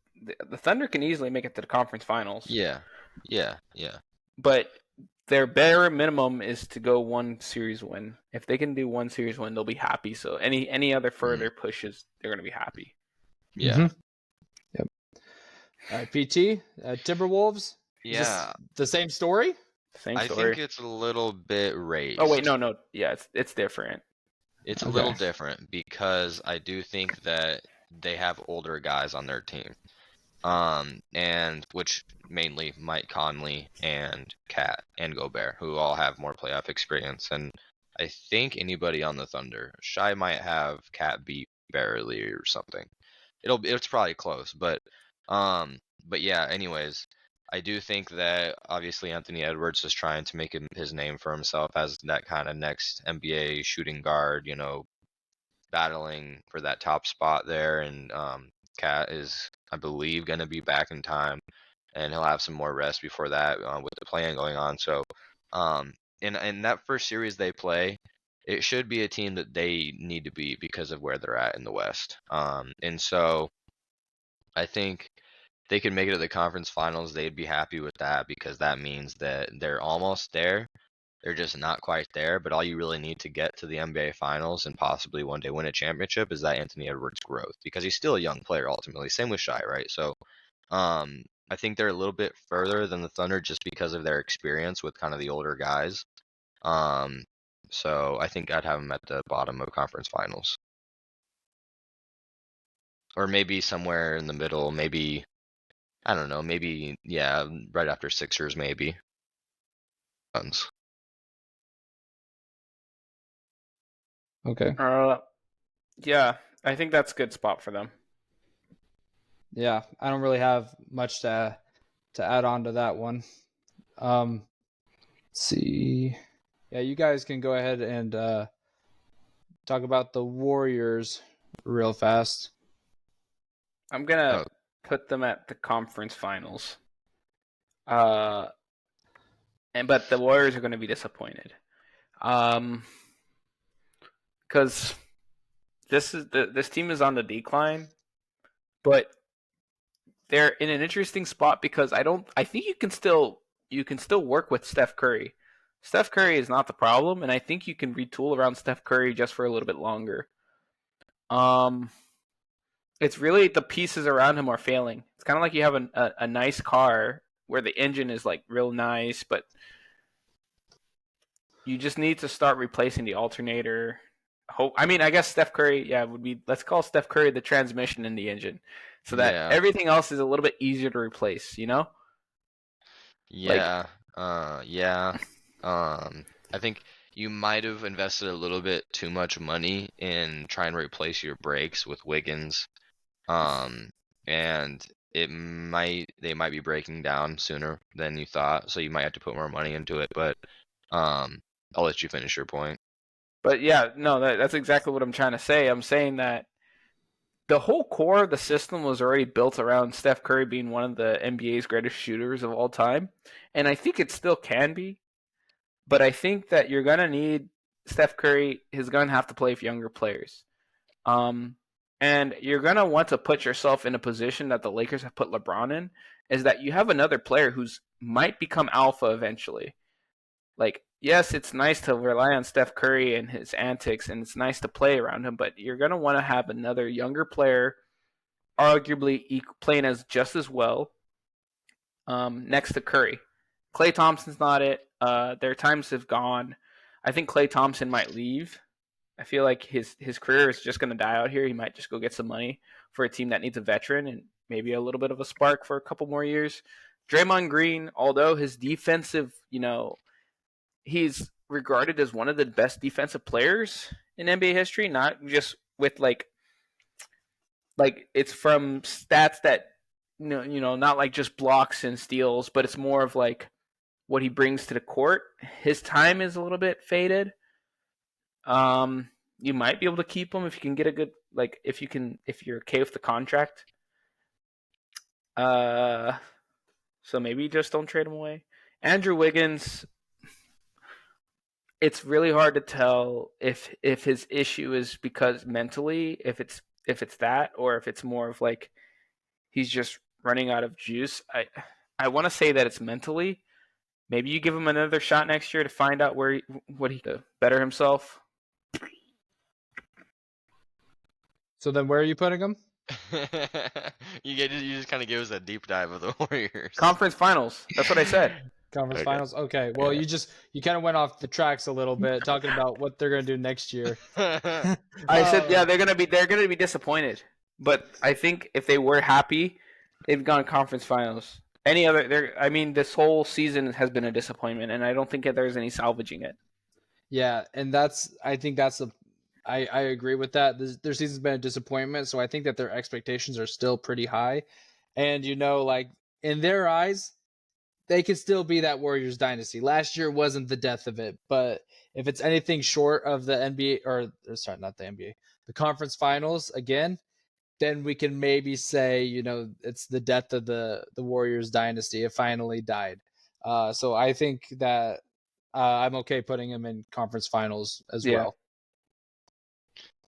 the Thunder can easily make it to the conference finals. Yeah. But their bare minimum is to go one series win. If they can do one series win, they'll be happy. So any other further pushes, they're going to be happy. Yeah. Mhm. Yep. All right, PT, Timberwolves. Is this Yeah. the same story? Same I story. think it's a little bit raised. Oh wait, no. Yeah, it's different. It's a Okay. little different because I do think that they have older guys on their team. And which mainly Mike Conley and Cat and Gobert, who all have more playoff experience. And I think anybody on the Thunder, Shy might have Cat beat barely or something. It's probably close, but yeah. Anyways, I do think that obviously Anthony Edwards is trying to make his name for himself as that kind of next NBA shooting guard. Battling for that top spot there, and Cat is, I believe, going to be back in time, and he'll have some more rest before that with the plan going on. So, in that first series they play, it should be a team that they need to beat because of where they're at in the West. And so I think they could make it to the conference finals. They'd be happy with that because that means that they're almost there. They're just not quite there, but all you really need to get to the NBA Finals and possibly one day win a championship is that Anthony Edwards growth, because he's still a young player ultimately. Same with Shai, right? So, I think they're a little bit further than the Thunder just because of their experience with kind of the older guys. Um, so I think I'd have them at the bottom of conference finals, or maybe somewhere in the middle. Maybe, I don't know. Maybe, yeah, right after Sixers, maybe. Suns. Okay. Yeah, I think that's a good spot for them. Yeah, I don't really have much to add on to that one. Let's see. Yeah, you guys can go ahead and talk about the Warriors real fast. I'm gonna Oh, put them at the conference finals. But the Warriors are going to be disappointed. Because this team is on the decline, but they're in an interesting spot because I think you can still work with Steph Curry. Steph Curry is not the problem, and I think you can retool around Steph Curry just for a little bit longer. It's really the pieces around him are failing. It's kind of like you have a nice car where the engine is like real nice, but you just need to start replacing the alternator. I guess Steph Curry, yeah, would be. Let's call Steph Curry the transmission in the engine, so that yeah. everything else is a little bit easier to replace. Like, Yeah, yeah. I think you might have invested a little bit too much money in trying to replace your brakes with Wiggins. And they might be breaking down sooner than you thought, so you might have to put more money into it. But I'll let you finish your point. but yeah, no, that's exactly what I'm trying to say. I'm saying that the whole core of the system was already built around Steph Curry being one of the NBA's greatest shooters of all time, and I think it still can be. But I think that you're gonna need Steph Curry is gonna have to play with younger players. Um, and you're gonna want to put yourself in a position that the Lakers have put LeBron in, is that you have another player who's might become alpha eventually. Like, yes, it's nice to rely on Steph Curry and his antics, and it's nice to play around him, but you're gonna want to have another younger player, arguably playing as just as well, next to Curry. Klay Thompson's not it. Their times have gone. I think Klay Thompson might leave. I feel like his career is just going to die out here. He might just go get some money for a team that needs a veteran and maybe a little bit of a spark for a couple more years. Draymond Green, although his defensive, he's regarded as one of the best defensive players in NBA history, not just with like it's from stats that not like just blocks and steals, but it's more of like what he brings to the court. His time is a little bit faded. You might be able to keep him if you can get a good if you're okay with the contract. So maybe just don't trade him away. Andrew Wiggins, it's really hard to tell if his issue is because mentally, if it's that, or if it's more of like he's just running out of juice. I want to say that it's mentally. Maybe you give him another shot next year to find out what he could better himself. So then where are you putting him? You just kind of give us a deep dive of the Warriors. Conference finals. That's what I said. Conference Okay. finals? Okay. Well, Yeah. you kind of went off the tracks a little bit talking about what they're going to do next year. I said, yeah, they're gonna be disappointed. But I think if they were happy, they've gone conference finals. This whole season has been a disappointment, and I don't think that there's any salvaging it. Yeah, and I agree with that. Their season's been a disappointment, so I think that their expectations are still pretty high. And like in their eyes, they could still be that Warriors dynasty. Last year wasn't the death of it, but if it's anything short of the NBA not the NBA, the conference finals again, then we can maybe say, it's the death of the Warriors dynasty. It finally died. So I think that I'm okay putting him in conference finals as well.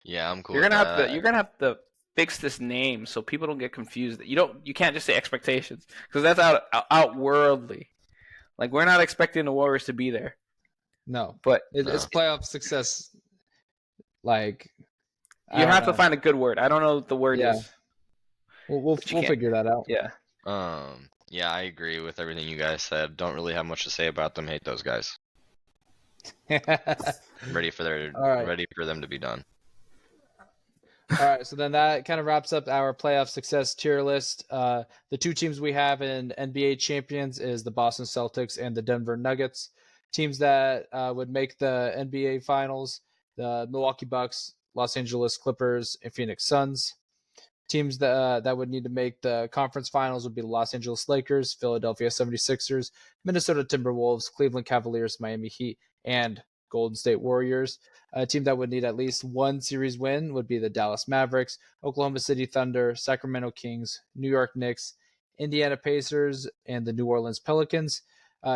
Yeah, I'm cool. You're gonna have to fix this name so people don't get confused. You can't just say expectations because that's outworldly. Like we're not expecting the Warriors to be there. No, but it's playoff success. Like you have to find a good word. I don't know what the word is. We'll figure that out. Yeah. Yeah, I agree with everything you guys said. Don't really have much to say about them. Hate those guys. Ready for them to be done. All right, so then that kind of wraps up our playoff success tier list. The two teams we have in NBA champions is the Boston Celtics and the Denver Nuggets. Teams that would make the NBA finals, the Milwaukee Bucks, Los Angeles Clippers, and Phoenix Suns. Teams that would need to make the conference finals would be the Los Angeles Lakers, Philadelphia 76ers, Minnesota Timberwolves, Cleveland Cavaliers, Miami Heat, and Golden State Warriors. A team that would need at least one series win would be the Dallas Mavericks, Oklahoma City Thunder, Sacramento Kings, New York Knicks, Indiana Pacers, and the New Orleans Pelicans.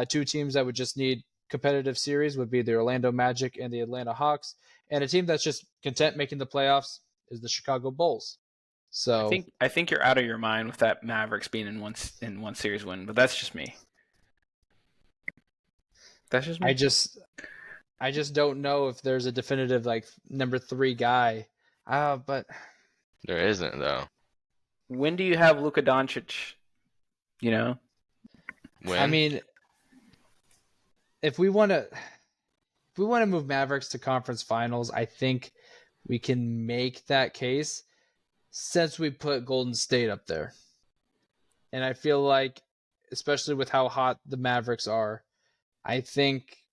Two teams that would just need competitive series would be the Orlando Magic and the Atlanta Hawks. And a team that's just content making the playoffs is the Chicago Bulls. So I think you're out of your mind with that Mavericks being in one series win, but that's just me. That's just me. I just don't know if there's a definitive number 3 guy. But there isn't though. When do you have Luka Doncic? When? I mean, if we want to move Mavericks to conference finals, I think we can make that case since we put Golden State up there. And I feel like, especially with how hot the Mavericks are, I think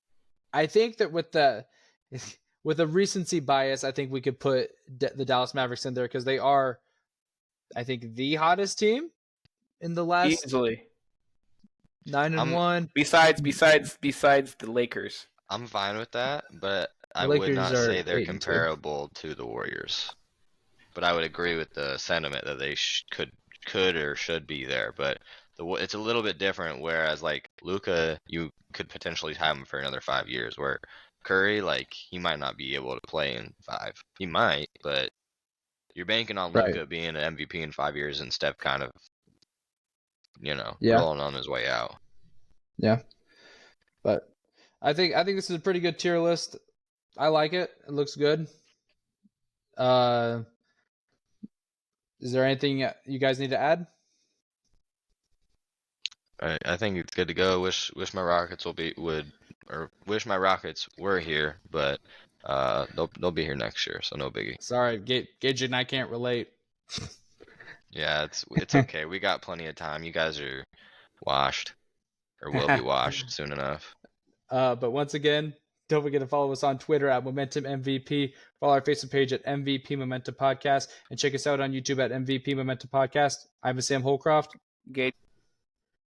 that with a recency bias, I think we could put the Dallas Mavericks in there because they are, I think, the hottest team in the last easily 9-1. Besides the Lakers, I'm fine with that, but I would not say they're comparable to the Warriors. But I would agree with the sentiment that they could or should be there. But it's a little bit different. Whereas Luka, you could potentially have him for another 5 years. Where Curry, he might not be able to play in 5. He might, but you're banking on Luka being an MVP in 5 years, and Steph kind of, rolling on his way out. Yeah, but I think this is a pretty good tier list. I like it. It looks good. Is there anything you guys need to add? I think it's good to go. Wish my Rockets wish my Rockets were here, but they'll be here next year, so no biggie. Sorry, Gage and I can't relate. Yeah, it's okay. We got plenty of time. You guys are washed, or will be washed soon enough. But once again, don't forget to follow us on Twitter at Momentum MVP. Follow our Facebook page at MVP Momentum Podcast, and check us out on YouTube at MVP Momentum Podcast. I'm Sam Holcroft. Gage.